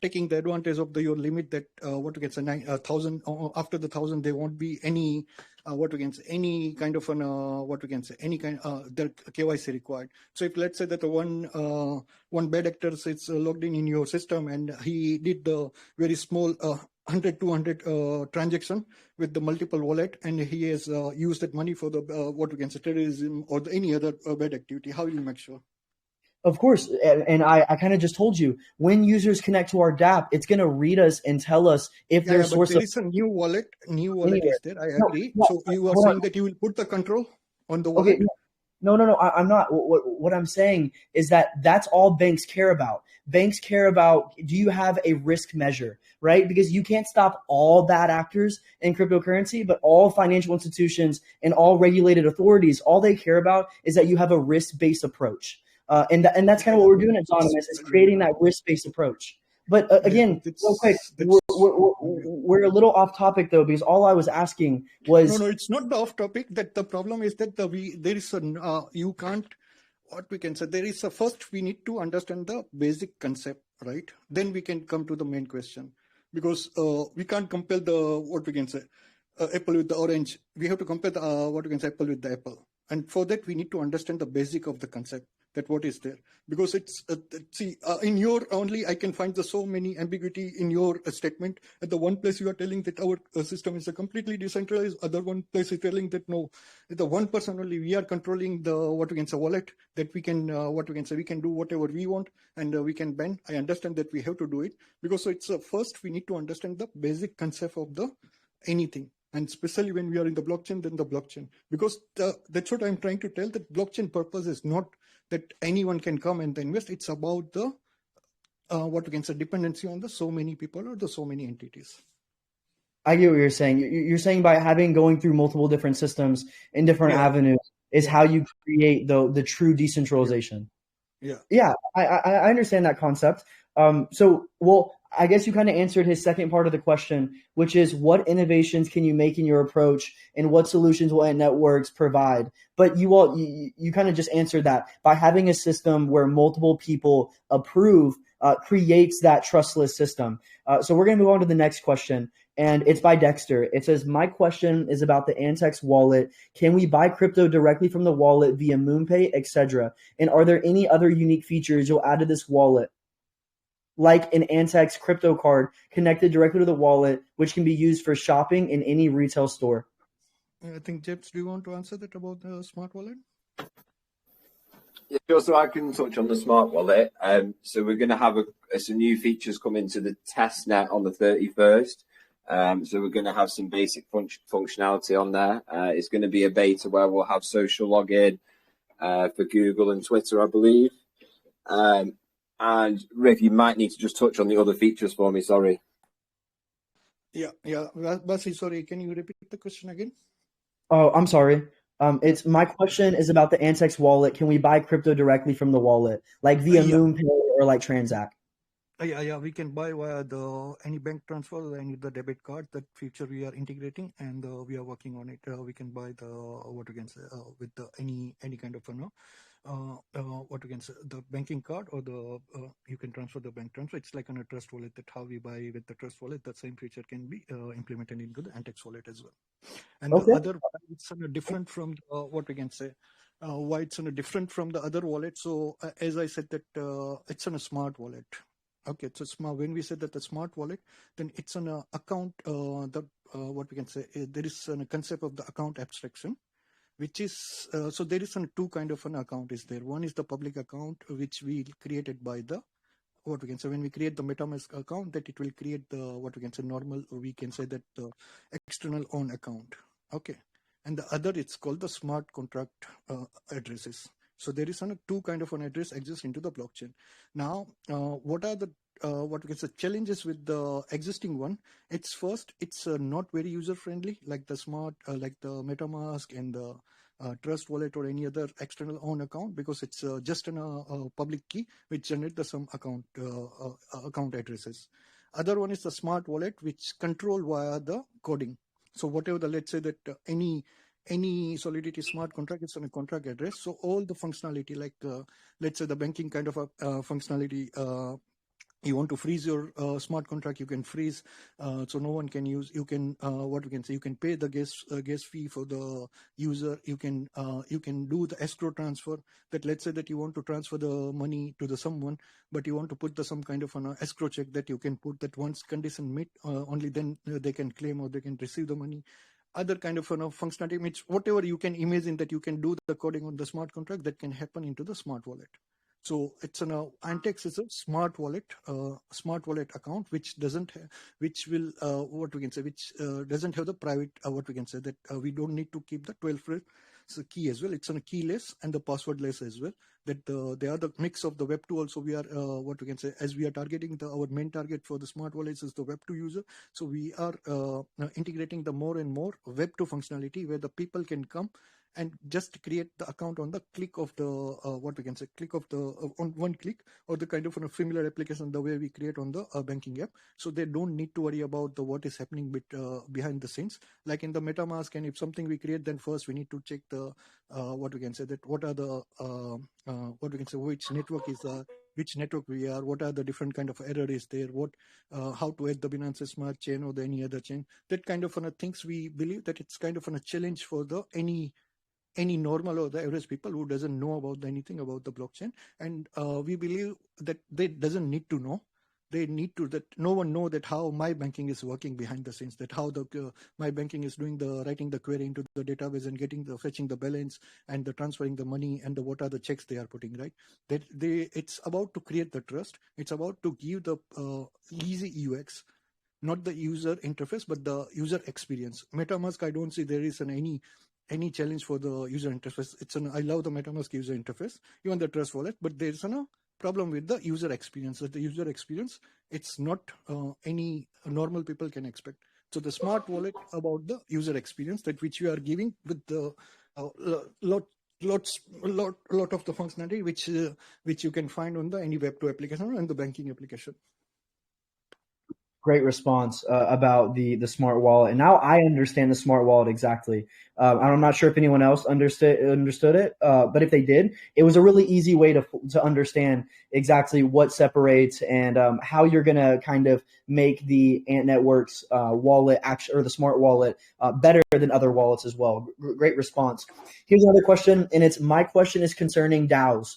taking the advantage of your limit, that what we can say, 1,000, after the 1,000 there won't be any what we can say, any kind of an what we can say, any kind the KYC required. So if let's say that one bad actor is logged in your system, and he did the very small 100 200 transaction with the multiple wallet, and he has used that money for the what we can say, terrorism or any other bad activity, how will you make sure? Of course, and I kind of just told you, when users connect to our dApp, it's going to read us and tell us if their source there is a new wallet is there. I agree. So you are saying that you will put the control on the wallet? Okay, no, I'm not. What I'm saying is that that's all banks care about. Banks care about, do you have a risk measure, right? Because you can't stop all bad actors in cryptocurrency, but all financial institutions and all regulated authorities, all they care about is that you have a risk-based approach. And that's kind of what we're doing at Zonymous, is creating that risk-based approach. But again, real quick, we're a little off topic though, because all I was asking was... No, it's not the off topic. That the problem is that there is you can't, what we can say, there is first we need to understand the basic concept, right? Then we can come to the main question, because we can't compare the, what we can say, apple with the orange. We have to compare the what we can say, apple with the apple. And for that, we need to understand the basic of the concept, that what is there. Because it's, in your only, I can find so many ambiguity in your statement. At the one place you are telling that our system is a completely decentralized, other one place is telling that no, the one person only, we are controlling the, what we can say, wallet, that we can, what we can say, we can do whatever we want, and we can ban. I understand that we have to do it, because so it's first we need to understand the basic concept of the anything. And especially when we are in the blockchain, then the blockchain. Because that's what I'm trying to tell, that blockchain purpose is not that anyone can come and invest. It's about the, what we can say, dependency on the so many people or the so many entities. I get what you're saying. You're saying by going through multiple different systems in different avenues is how you create the true decentralization. Yeah, I understand that concept. So, well, I guess you kind of answered his second part of the question, which is what innovations can you make in your approach and what solutions will Ant Networks provide? But you kind of just answered that by having a system where multiple people approve creates that trustless system. So we're going to move on to the next question, and it's by Dexter. It says, my question is about the ANTX wallet. Can we buy crypto directly from the wallet via MoonPay, etc.? And are there any other unique features you'll add to this wallet, like an ANTX crypto card connected directly to the wallet, which can be used for shopping in any retail store? I think, Jeps, do you want to answer that about the smart wallet? Yeah, sure. So I can touch on the smart wallet. So we're going to have some new features come into the test net on the 31st. So we're going to have some basic functionality on there. It's going to be a beta where we'll have social login for Google and Twitter, I believe. And Riff, you might need to just touch on the other features for me. Sorry. Yeah. Basi, sorry, can you repeat the question again? Oh, I'm sorry. It's my question is about the ANTX wallet. Can we buy crypto directly from the wallet, like via MoonPay or like Transact? Yeah, we can buy via any bank transfer or any the debit card. That feature we are integrating, and we are working on it. We can buy what we can say with any kind of what we can say, the banking card, or you can transfer the bank transfer. It's like on a trust wallet. That how we buy with the trust wallet. That same feature can be implemented into the ANTX wallet as well. And Okay. the other, it's different from what we can say. Why it's different from the other wallet? So as I said that it's on a smart wallet. Okay, so smart. When we say that the smart wallet, then it's an account. What we can say, there is a concept of the account abstraction, which is so there is two kind of an account is there. One is the public account, which we created by the what we can say when we create the MetaMask account, that it will create the what we can say normal. We can say that the external own account. Okay, and the other it's called the smart contract addresses. So there is two kind of an address exists into the blockchain. Now, what are the what we can say challenges with the existing one? It's first, it's not very user friendly, like the smart, like the MetaMask and the Trust Wallet or any other external own account, because it's just a public key which generates some account addresses. Other one is the smart wallet, which control via the coding. So whatever let's say that any Solidity smart contract is on a contract address. So all the functionality, like let's say the banking kind of a functionality, you want to freeze your smart contract, you can freeze, so no one can use. You can what we can say, you can pay the gas fee for the user. You can do the escrow transfer. That let's say that you want to transfer the money to the someone, but you want to put some kind of an escrow check that you can put that once condition met, only then they can claim or they can receive the money. Other kind of functionality, which whatever you can imagine that you can do the coding on the smart contract, that can happen into the smart wallet. So it's ANTX is a smart wallet account which doesn't which will what we can say, which doesn't have the private what we can say, that we don't need to keep the 12 key as well. It's on a keyless and the passwordless as well. That they are the mix of the Web2 also. We are what we can say, as we are targeting our main target for the smart wallets is the Web2 user. So we are integrating the more and more Web2 functionality where the people can come and just create the account on the click of the what we can say, click of the on one click, or the kind of a familiar application the way we create on the banking app. So they don't need to worry about the what is happening behind the scenes, like in the MetaMask. And if something we create, then first we need to check the what we can say, that what are the what we can say, which network is which network we are, what are the different kind of error is there, what how to add the Binance Smart Chain or any other chain. That kind of things, we believe that it's kind of a challenge for the any normal or the average people who doesn't know about anything about the blockchain. And we believe that they doesn't need to know. They need to, that no one know that how my banking is working behind the scenes, that how the my banking is doing the writing the query into the database and getting the fetching the balance and the transferring the money and the what are the checks they are putting, right? That it's about to create the trust. It's about to give the easy UX, not the user interface, but the user experience. MetaMask, I don't see there is any challenge for the user interface. I love the MetaMask user interface, even the Trust Wallet, but there's a problem with the user experience. That the user experience, it's not any normal people can expect. So the smart wallet about the user experience, that which you are giving with the lot of the functionality which you can find on the any Web2 application and the banking application. Great response about the smart wallet. And now I understand the smart wallet exactly. I'm not sure if anyone else understood it, but if they did, it was a really easy way to understand exactly what separates and how you're going to kind of make the Ant Network's wallet or the smart wallet better than other wallets as well. Great response. Here's another question, and my question is concerning DAOs.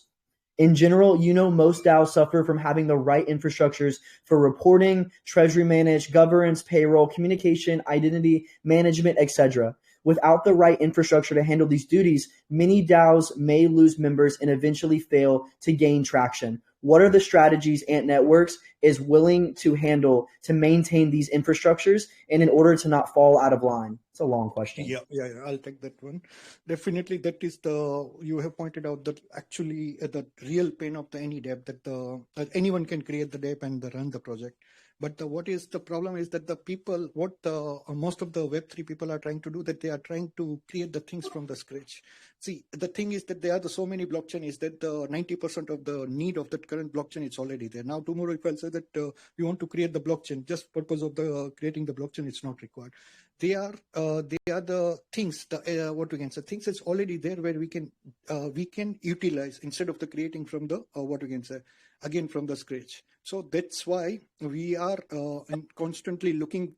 In general, most DAOs suffer from having the right infrastructures for reporting, treasury management, governance, payroll, communication, identity management, etc. Without the right infrastructure to handle these duties, many DAOs may lose members and eventually fail to gain traction. What are the strategies Ant Networks is willing to handle to maintain these infrastructures and in order to not fall out of line? It's a long question. Yeah, I'll take that one. Definitely, that is you have pointed out that actually the real pain of any dev that anyone can create the dev and run the project. But what is the problem is that the people, most of the Web3 people are trying to do, that they are trying to create the things from the scratch. See, the thing is that there are so many blockchain is that 90% of the need of that current blockchain is already there. Now, tomorrow, if I say that we want to create the blockchain, just purpose of the creating the blockchain, it's not required. They are the things, what we can say, things that's already there where we can utilize instead of the creating from the what we can say again from the scratch. So that's why we are constantly looking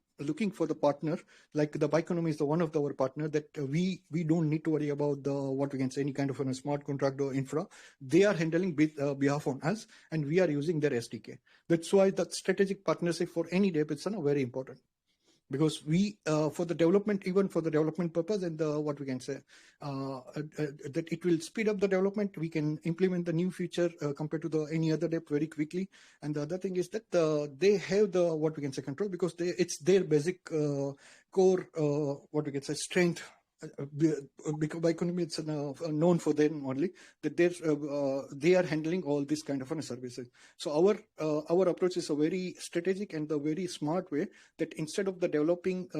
for the partner. Like the Bioeconomy is one of our partner that we don't need to worry about the what we can say any kind of a smart contract or infra. They are handling behalf on us, and we are using their SDK. That's why the strategic partnership for any dev is very important. Because we, for the development, even for the development purpose and what we can say, that it will speed up the development. We can implement the new feature compared to any other dev very quickly. And the other thing is that they have the what we can say control, because it's their basic core what we can say strength. Because Bioeconomy it's known for them only that they are handling all this kind of services. So our approach is a very strategic and a very smart way, that instead of the developing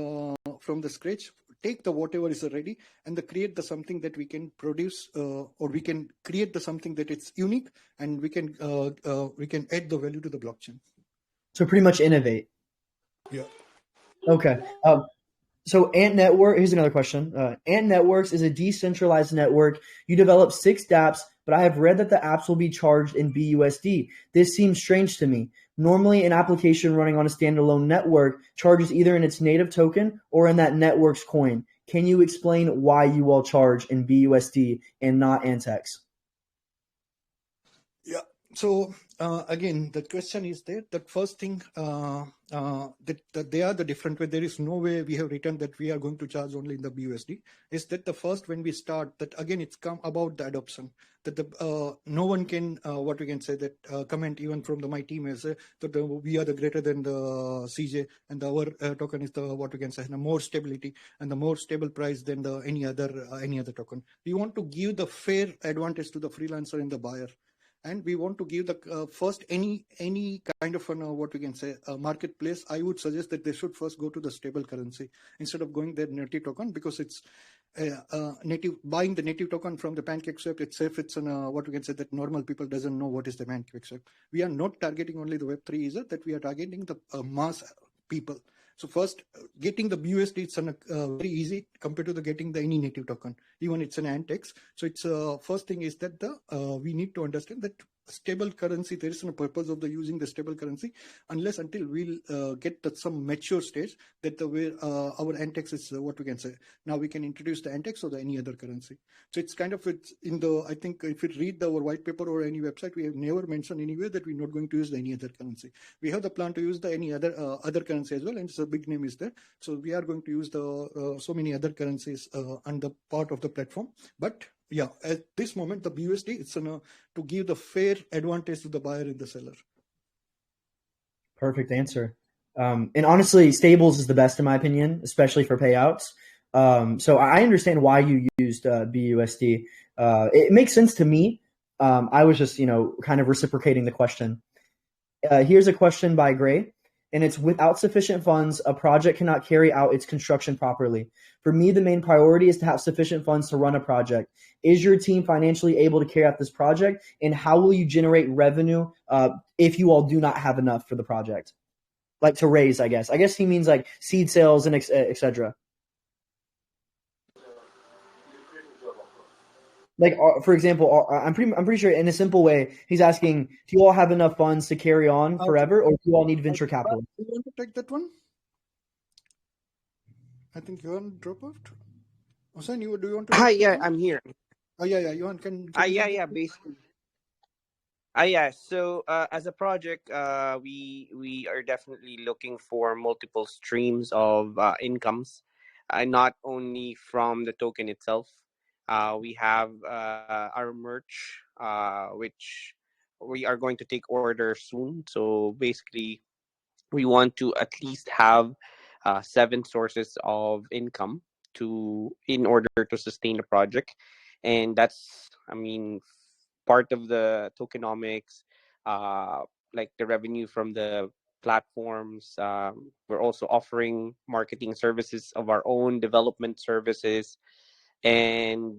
from the scratch, take the whatever is ready and create the something that we can produce, or we can create the something that it's unique, and we can add the value to the blockchain. So pretty much innovate. Yeah. Okay. So Ant Network, here's another question. Ant Networks is a decentralized network. You develop 6 dApps, but I have read that the apps will be charged in BUSD. This seems strange to me. Normally, an application running on a standalone network charges either in its native token or in that network's coin. Can you explain why you all charge in BUSD and not ANTX? Yeah. So again, the question is there. The first thing that they are the different way. There is no way we have written that we are going to charge only in the BUSD. Is that the first when we start that again it's come about the adoption that no one can what we can say that comment even from my team is that we are the greater than the CJ and our token is the what we can say the more stability and the more stable price than the any other token. We want to give the fair advantage to the freelancer and the buyer. And we want to give the first any kind of what we can say marketplace. I would suggest that they should first go to the stable currency instead of going their native token, because it's native buying the native token from the PancakeSwap. It's safe. It's what we can say that normal people doesn't know what is the PancakeSwap. We are not targeting only the Web3 user, that we are targeting the mass people. So first, getting the BUSD, it's very easy compared to getting any native token. Even it's an ANTX. So it's first thing is that we need to understand that stable currency, there is no purpose of using the stable currency until we'll get some mature stage that our ANTX is what we can say. Now we can introduce the ANTX or any other currency. So it's kind of I think if you read our white paper or any website, we have never mentioned anywhere that we're not going to use any other currency. We have the plan to use any other currency as well, and it's a big name is there. So we are going to use so many other currencies on the part of the platform. But yeah, at this moment, the BUSD it's to give the fair advantage to the buyer and the seller. Perfect answer. And honestly, stables is the best in my opinion, especially for payouts. So I understand why you used BUSD. It makes sense to me. I was just, kind of reciprocating the question. Here's a question by Gray. And it's without sufficient funds, a project cannot carry out its construction properly. For me, the main priority is to have sufficient funds to run a project. Is your team financially able to carry out this project? And how will you generate revenue if you all do not have enough for the project? like to raise, I guess. I guess he means like seed sales and etc. Like, for example, I'm pretty sure in a simple way, he's asking, do you all have enough funds to carry on forever, or do you all need venture capital? You want to take that one? I think Johan dropped out. Hussein, do you want to? Hi, yeah, I'm here. Oh yeah. Johan, can Yeah, basically. Yeah. So, as a project, we are definitely looking for multiple streams of incomes, not only from the token itself. We have our merch, which we are going to take order soon. So basically, we want to at least have 7 sources of income to in order to sustain the project, and that's, I mean, part of the tokenomics, uh, like the revenue from the platforms. We're also offering marketing services of our own, development services, and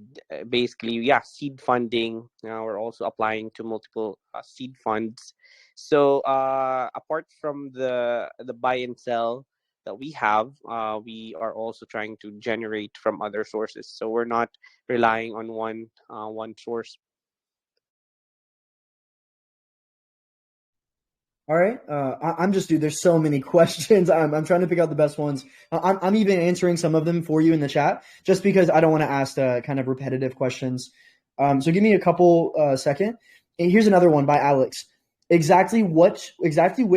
basically, yeah, seed funding. We're also applying to multiple seed funds. So apart from the buy and sell that we have, we are also trying to generate from other sources, so we're not relying on one source. All right. I'm just, dude, there's so many questions. I'm trying to pick out the best ones. I'm even answering some of them for you in the chat just because I don't want to ask kind of repetitive questions. So give me a couple second. And here's another one by Alex. Exactly which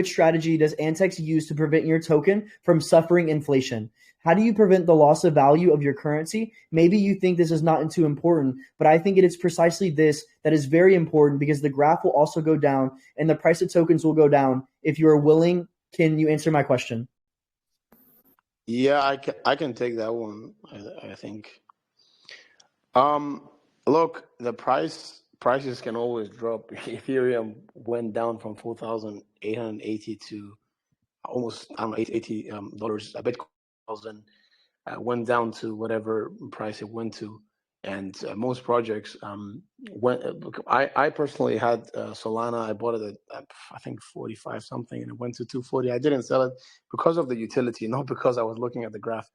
strategy does ANTX use to prevent your token from suffering inflation? How do you prevent the loss of value of your currency? Maybe you think this is not too important, but I think it is precisely this that is very important because the graph will also go down and the price of tokens will go down. If you are willing, can you answer my question? Yeah, I can take that one. I think. Look, the prices can always drop. Ethereum went down from 4,880 to almost, I don't know, $80 dollars. A Bitcoin went down to whatever price it went to, and most projects went. I personally had Solana. I bought it at I think 45 something, and it went to 240. I didn't sell it because of the utility, not because I was looking at the graph.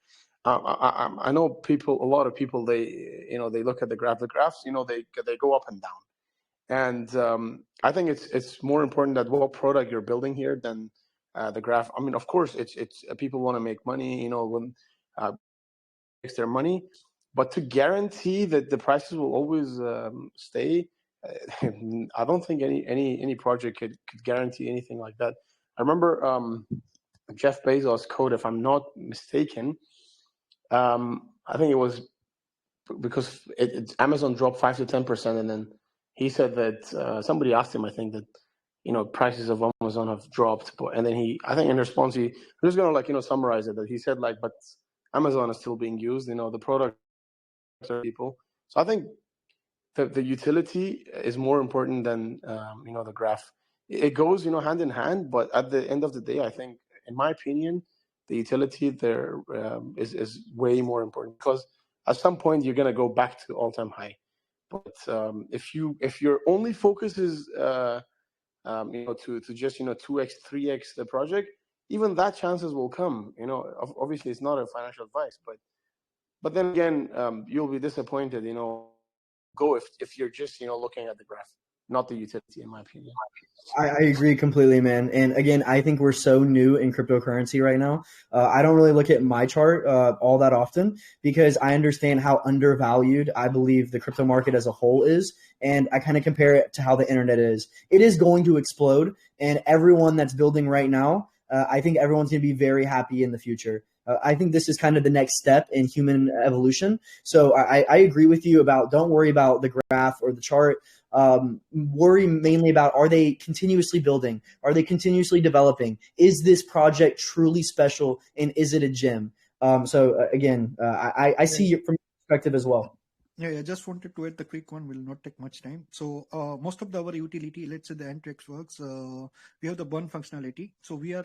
I know people. A lot of people, they look at the graph. The graphs, they go up and down. And I think it's more important that what product you're building here than the graph. I mean, of course, it's people want to make money. When makes their money, but to guarantee that the prices will always stay, I don't think any project could guarantee anything like that. I remember Jeff Bezos' quote, if I'm not mistaken. I think it was because Amazon dropped 5 to 10%, and then he said that somebody asked him, I think, that prices of Amazon have dropped, and then I think in response, I'm just gonna summarize it, that he said but Amazon is still being used, the product are people. So I think the utility is more important than the graph. It goes hand in hand, but at the end of the day, I think, in my opinion, the utility there is way more important, because at some point you're gonna go back to all-time high. But if your only focus is to just 2x 3x the project, even that chances will come. Obviously it's not a financial advice, but then again, you'll be disappointed. Go if you're just looking at the graph, not the utility, in my opinion. I agree completely, man. And again, I think we're so new in cryptocurrency right now. I don't really look at my chart all that often because I understand how undervalued I believe the crypto market as a whole is. And I kind of compare it to how the internet is. It is going to explode. And everyone that's building right now, I think everyone's going to be very happy in the future. I think this is kind of the next step in human evolution. So I agree with you about don't worry about the graph or the chart. Worry mainly about, are they continuously building? Are they continuously developing? Is this project truly special? And is it a gem? Again, I see it from your perspective as well. Yeah, I just wanted to add the quick one, will not take much time. So most of our utility, let's say the ANTX works, we have the burn functionality. So we are,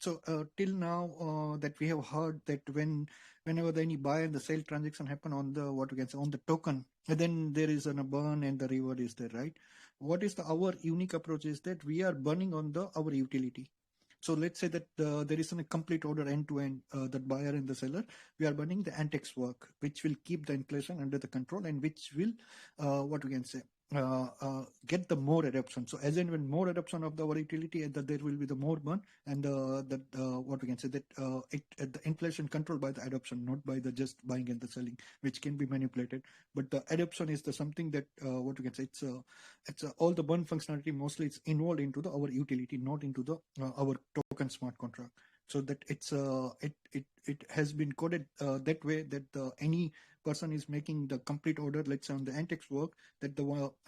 till now that we have heard that whenever any buy and the sell transaction happen on the, what we can say, on the token, and then there is a burn and the reward is there, right? What is our unique approach is that we are burning on our utility. So let's say that there is a complete order end to end, that buyer and the seller. We are running the ANTX work, which will keep the inflation under the control and which will, what we can say, get the more adoption. So as and when more adoption of our utility, and that there will be the more burn, and what we can say that the inflation controlled by the adoption, not by the just buying and the selling, which can be manipulated. But the adoption is the something that what we can say, it's all the burn functionality mostly it's involved into our utility, not into the our token smart contract. So that it has been coded that way that any person is making the complete order, let's say on the ANTX work, that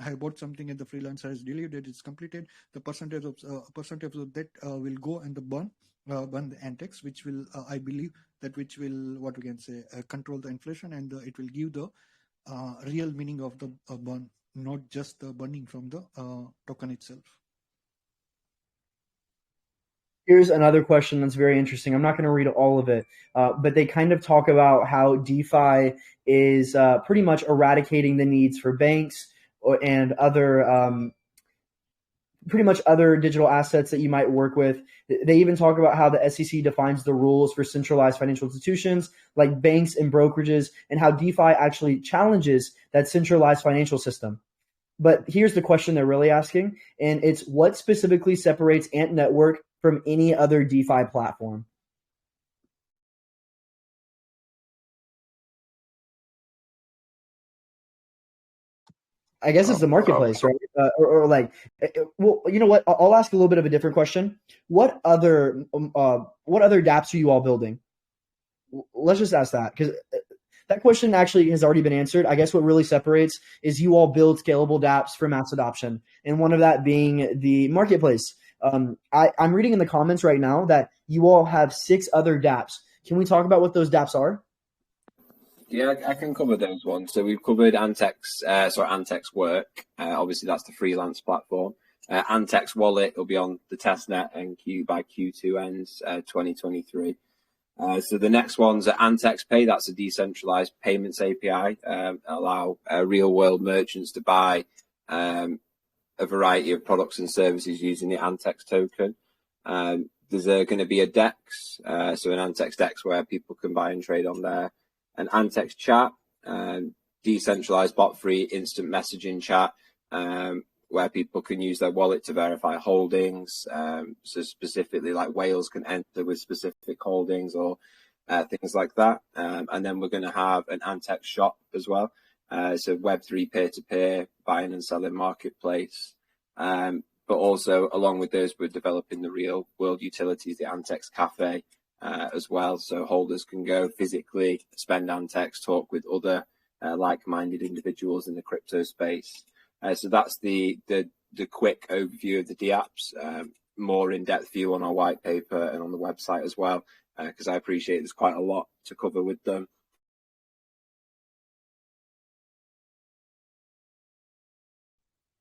I bought something and the freelancer has delivered, it's completed, the percentage of that will go and the burn the ANTX, which will I believe that which will what we can say control the inflation, and it will give the real meaning of the burn, not just the burning from the token itself. Here's another question that's very interesting. I'm not going to read all of it, but they kind of talk about how DeFi is pretty much eradicating the needs for banks and other pretty much other digital assets that you might work with. They even talk about how the SEC defines the rules for centralized financial institutions like banks and brokerages, and how DeFi actually challenges that centralized financial system. But here's the question they're really asking, and it's what specifically separates Ant Network from any other DeFi platform? I guess it's the marketplace, right? Or like, well, you know what? I'll ask a little bit of a different question. What other dApps are you all building? Let's just ask that, because that question actually has already been answered. I guess what really separates is you all build scalable dApps for mass adoption, and one of that being the marketplace. I'm reading in the comments right now that you all have 6 other dApps. Can we talk about what those dApps are? Yeah, I can cover those ones. So we've covered ANTX Work. Obviously, that's the freelance platform. ANTX Wallet will be on the testnet and by Q2 ends 2023. So the next one's ANTX Pay. That's a decentralized payments API. Allow real-world merchants to buy a variety of products and services using the ANTX token. There's going to be a DEX, so an ANTX DEX where people can buy and trade on there. An ANTX Chat, decentralized bot-free instant messaging chat, where people can use their wallet to verify holdings. So specifically, like whales can enter with specific holdings or things like that. And then we're going to have an ANTX Shop as well. So Web3 peer-to-peer, buying and selling marketplace. But also, along with those, we're developing the real world utilities, the ANTX Cafe, as well. So holders can go physically, spend ANTX, talk with other like-minded individuals in the crypto space. So that's the quick overview of the dApps. More in-depth view on our white paper and on the website as well, because I appreciate there's quite a lot to cover with them.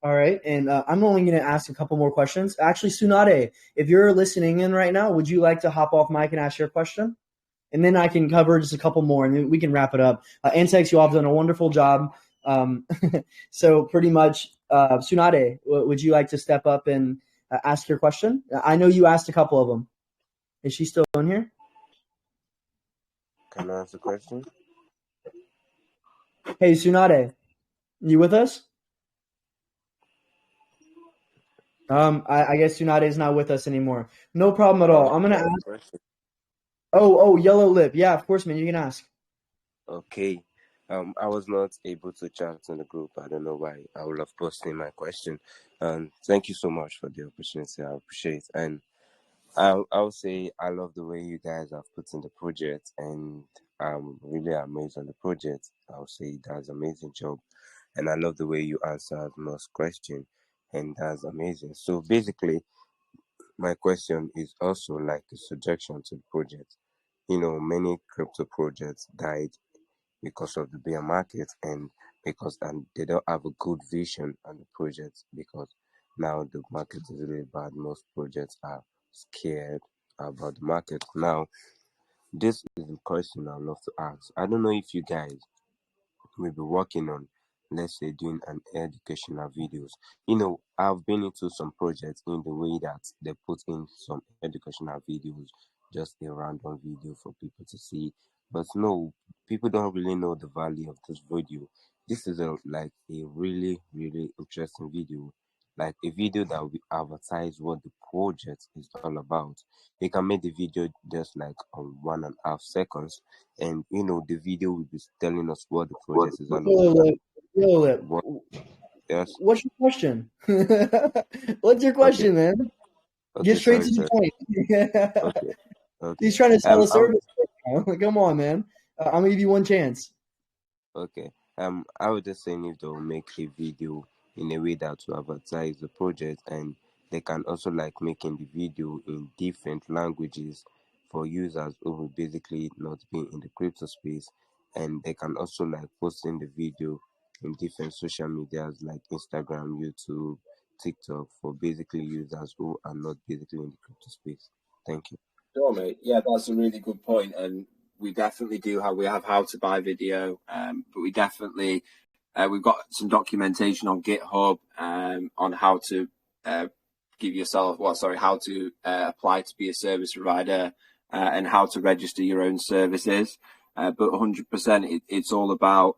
All right, and I'm only going to ask a couple more questions. Actually, Tsunade, if you're listening in right now, would you like to hop off mic and ask your question? And then I can cover just a couple more, and then we can wrap it up. ANTX, you all have done a wonderful job. So pretty much, Tsunade, would you like to step up and ask your question? I know you asked a couple of them. Is she still in here? Can I ask a question? Hey, Tsunade, you with us? I guess Tsunade is not with us anymore. No problem at all. I'm gonna ask. Question. Oh, Yellow Lip. Yeah, of course, man. You can ask. Okay. I was not able to chat in the group. I don't know why. I would have posted my question. Thank you so much for the opportunity. I appreciate it. And I'll say I love the way you guys have put in the project, and I'm really amazed on the project. I'll say that's an amazing job, and I love the way you answered most question, and that's amazing. So basically, my question is also like a suggestion to the project. You know, many crypto projects died because of the bear market and they don't have a good vision on the project, because now the market is really bad. Most projects are scared about the market. Now, this is the question I'd love to ask. I don't know if you guys will be working on let's say doing an educational videos. I've been into some projects in the way that they put in some educational videos, just a random video for people to see. But no, people don't really know the value of this video. This is like a really, really interesting video, like a video that will advertise what the project is all about. You can make the video just like on 1.5 seconds, and the video will be telling us what the project is all about. Yo, What? Yes. what's your question? What's your Okay. question, man? Get Okay. straight Sorry. to the Sorry. point. Okay. Okay. He's trying to sell a I would, service. Come on, man. I'm gonna give you one chance. okay. I was just saying if they'll make a video in a way that will advertise the project, and they can also like making the video in different languages for users who will basically not be in the crypto space, and they can also like posting the video in different social medias like Instagram, YouTube, TikTok for basically users who are not basically in the crypto space. Thank you. Sure, mate. Yeah, that's a really good point, and we definitely do have how to buy video, but we definitely we've got some documentation on GitHub on how to give yourself how to apply to be a service provider and how to register your own services. But 100%, it's all about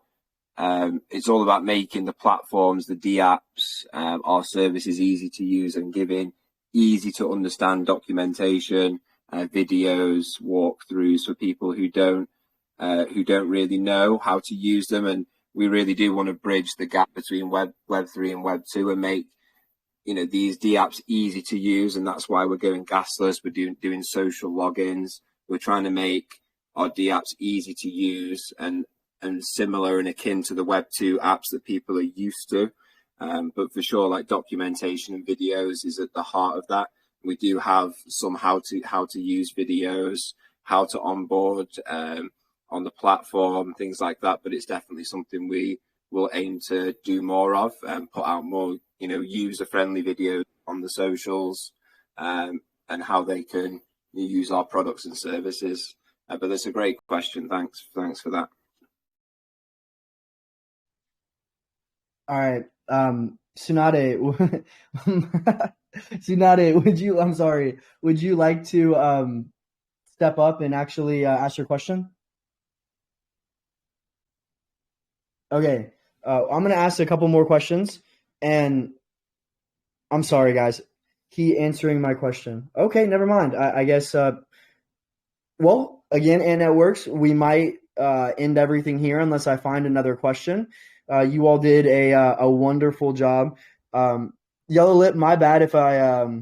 making the platforms, the DApps, our services easy to use and giving easy to understand documentation, videos, walkthroughs for people who don't really know how to use them. And we really do want to bridge the gap between Web 3 and Web 2 and make these DApps easy to use. And that's why we're going gasless. We're doing social logins. We're trying to make our DApps easy to use and similar and akin to the Web 2 apps that people are used to. But for sure, like documentation and videos is at the heart of that. We do have some how to use videos, how to onboard on the platform, things like that. But it's definitely something we will aim to do more of and put out more, user-friendly videos on the socials and how they can use our products and services. But that's a great question. Thanks for that. All right. Tsunade, Tsunade, would you like to step up and actually ask your question? Okay. I'm going to ask a couple more questions, and I'm sorry, guys. He answering my question. Okay, never mind. I guess, well, again, ANTX, we might end everything here unless I find another question. You all did a wonderful job. Yellow Lip, my bad if I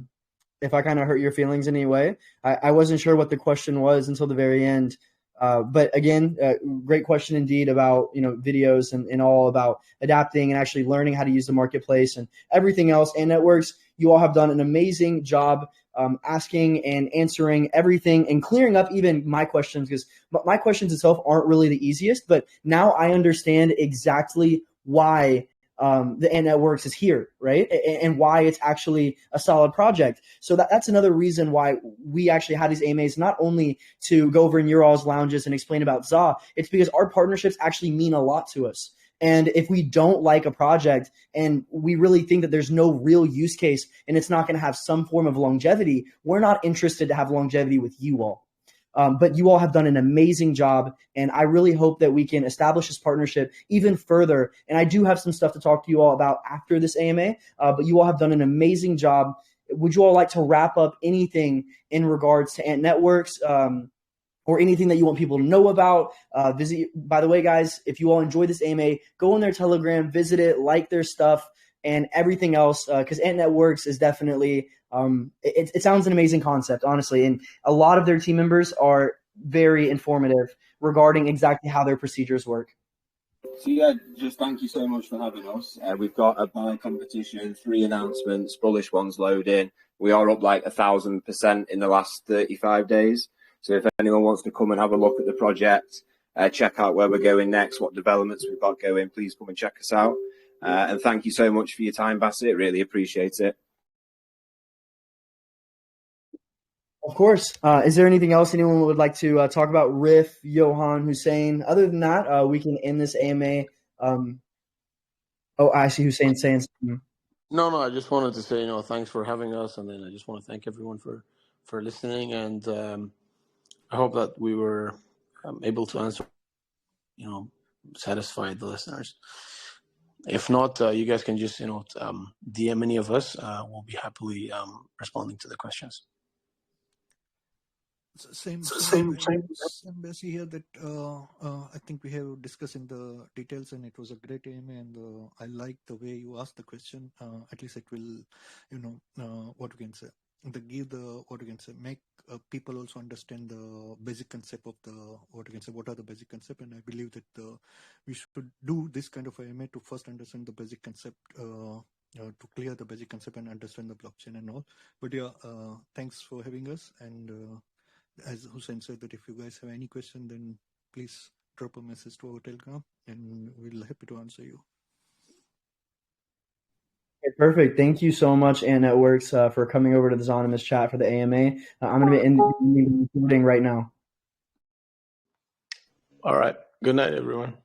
kind of hurt your feelings in any way. I wasn't sure what the question was until the very end. But again, great question indeed about videos and all about adapting and actually learning how to use the marketplace and everything else. And networks, you all have done an amazing job asking and answering everything and clearing up even my questions, because my questions itself aren't really the easiest. But now I understand exactly why the ANTX is here, right? And why it's actually a solid project. So that's another reason why we actually had these AMAs, not only to go over in your all's lounges and explain about ZA, it's because our partnerships actually mean a lot to us. And if we don't like a project and we really think that there's no real use case and it's not going to have some form of longevity, we're not interested to have longevity with you all. But you all have done an amazing job, and I really hope that we can establish this partnership even further. And I do have some stuff to talk to you all about after this AMA, but you all have done an amazing job. Would you all like to wrap up anything in regards to ANTX, or anything that you want people to know about? By the way, guys, if you all enjoy this AMA, go on their Telegram, visit it, like their stuff, and everything else, because ANTX is definitely it sounds an amazing concept, honestly, and a lot of their team members are very informative regarding exactly how their procedures work. So yeah, just thank you so much for having us. We've got a buy competition, 3 announcements, bullish ones loading. We are up like 1,000% in the last 35 days. So if anyone wants to come and have a look at the project, check out where we're going next, what developments we've got going, please come and check us out. And thank you so much for your time, Bassett. Really appreciate it. Of course. Is there anything else anyone would like to talk about? Riff, Johan, Hussein? Other than that, we can end this AMA. Oh, I see Hussein saying something. No, I just wanted to say, thanks for having us, and then I just want to thank everyone for listening, and I hope that we were able to answer, satisfy the listeners. If not, you guys can just, DM any of us. We'll be happily responding to the questions. Same Bessie here that I think we have discussed in the details, and it was a great aim, and I like the way you asked the question. At least it will, what we can say, make people also understand the basic concept of what are the basic concept, and I believe that we should do this kind of AMA to first understand the basic concept, to clear the basic concept and understand the blockchain and all. But yeah, thanks for having us, and as Hussein said, that if you guys have any question, then please drop a message to our Telegram, and we'll happy to answer you. Okay, perfect. Thank you so much, ANTX, for coming over to the Zonymous chat for the AMA. I'm going to be ending recording right now. All right. Good night, everyone.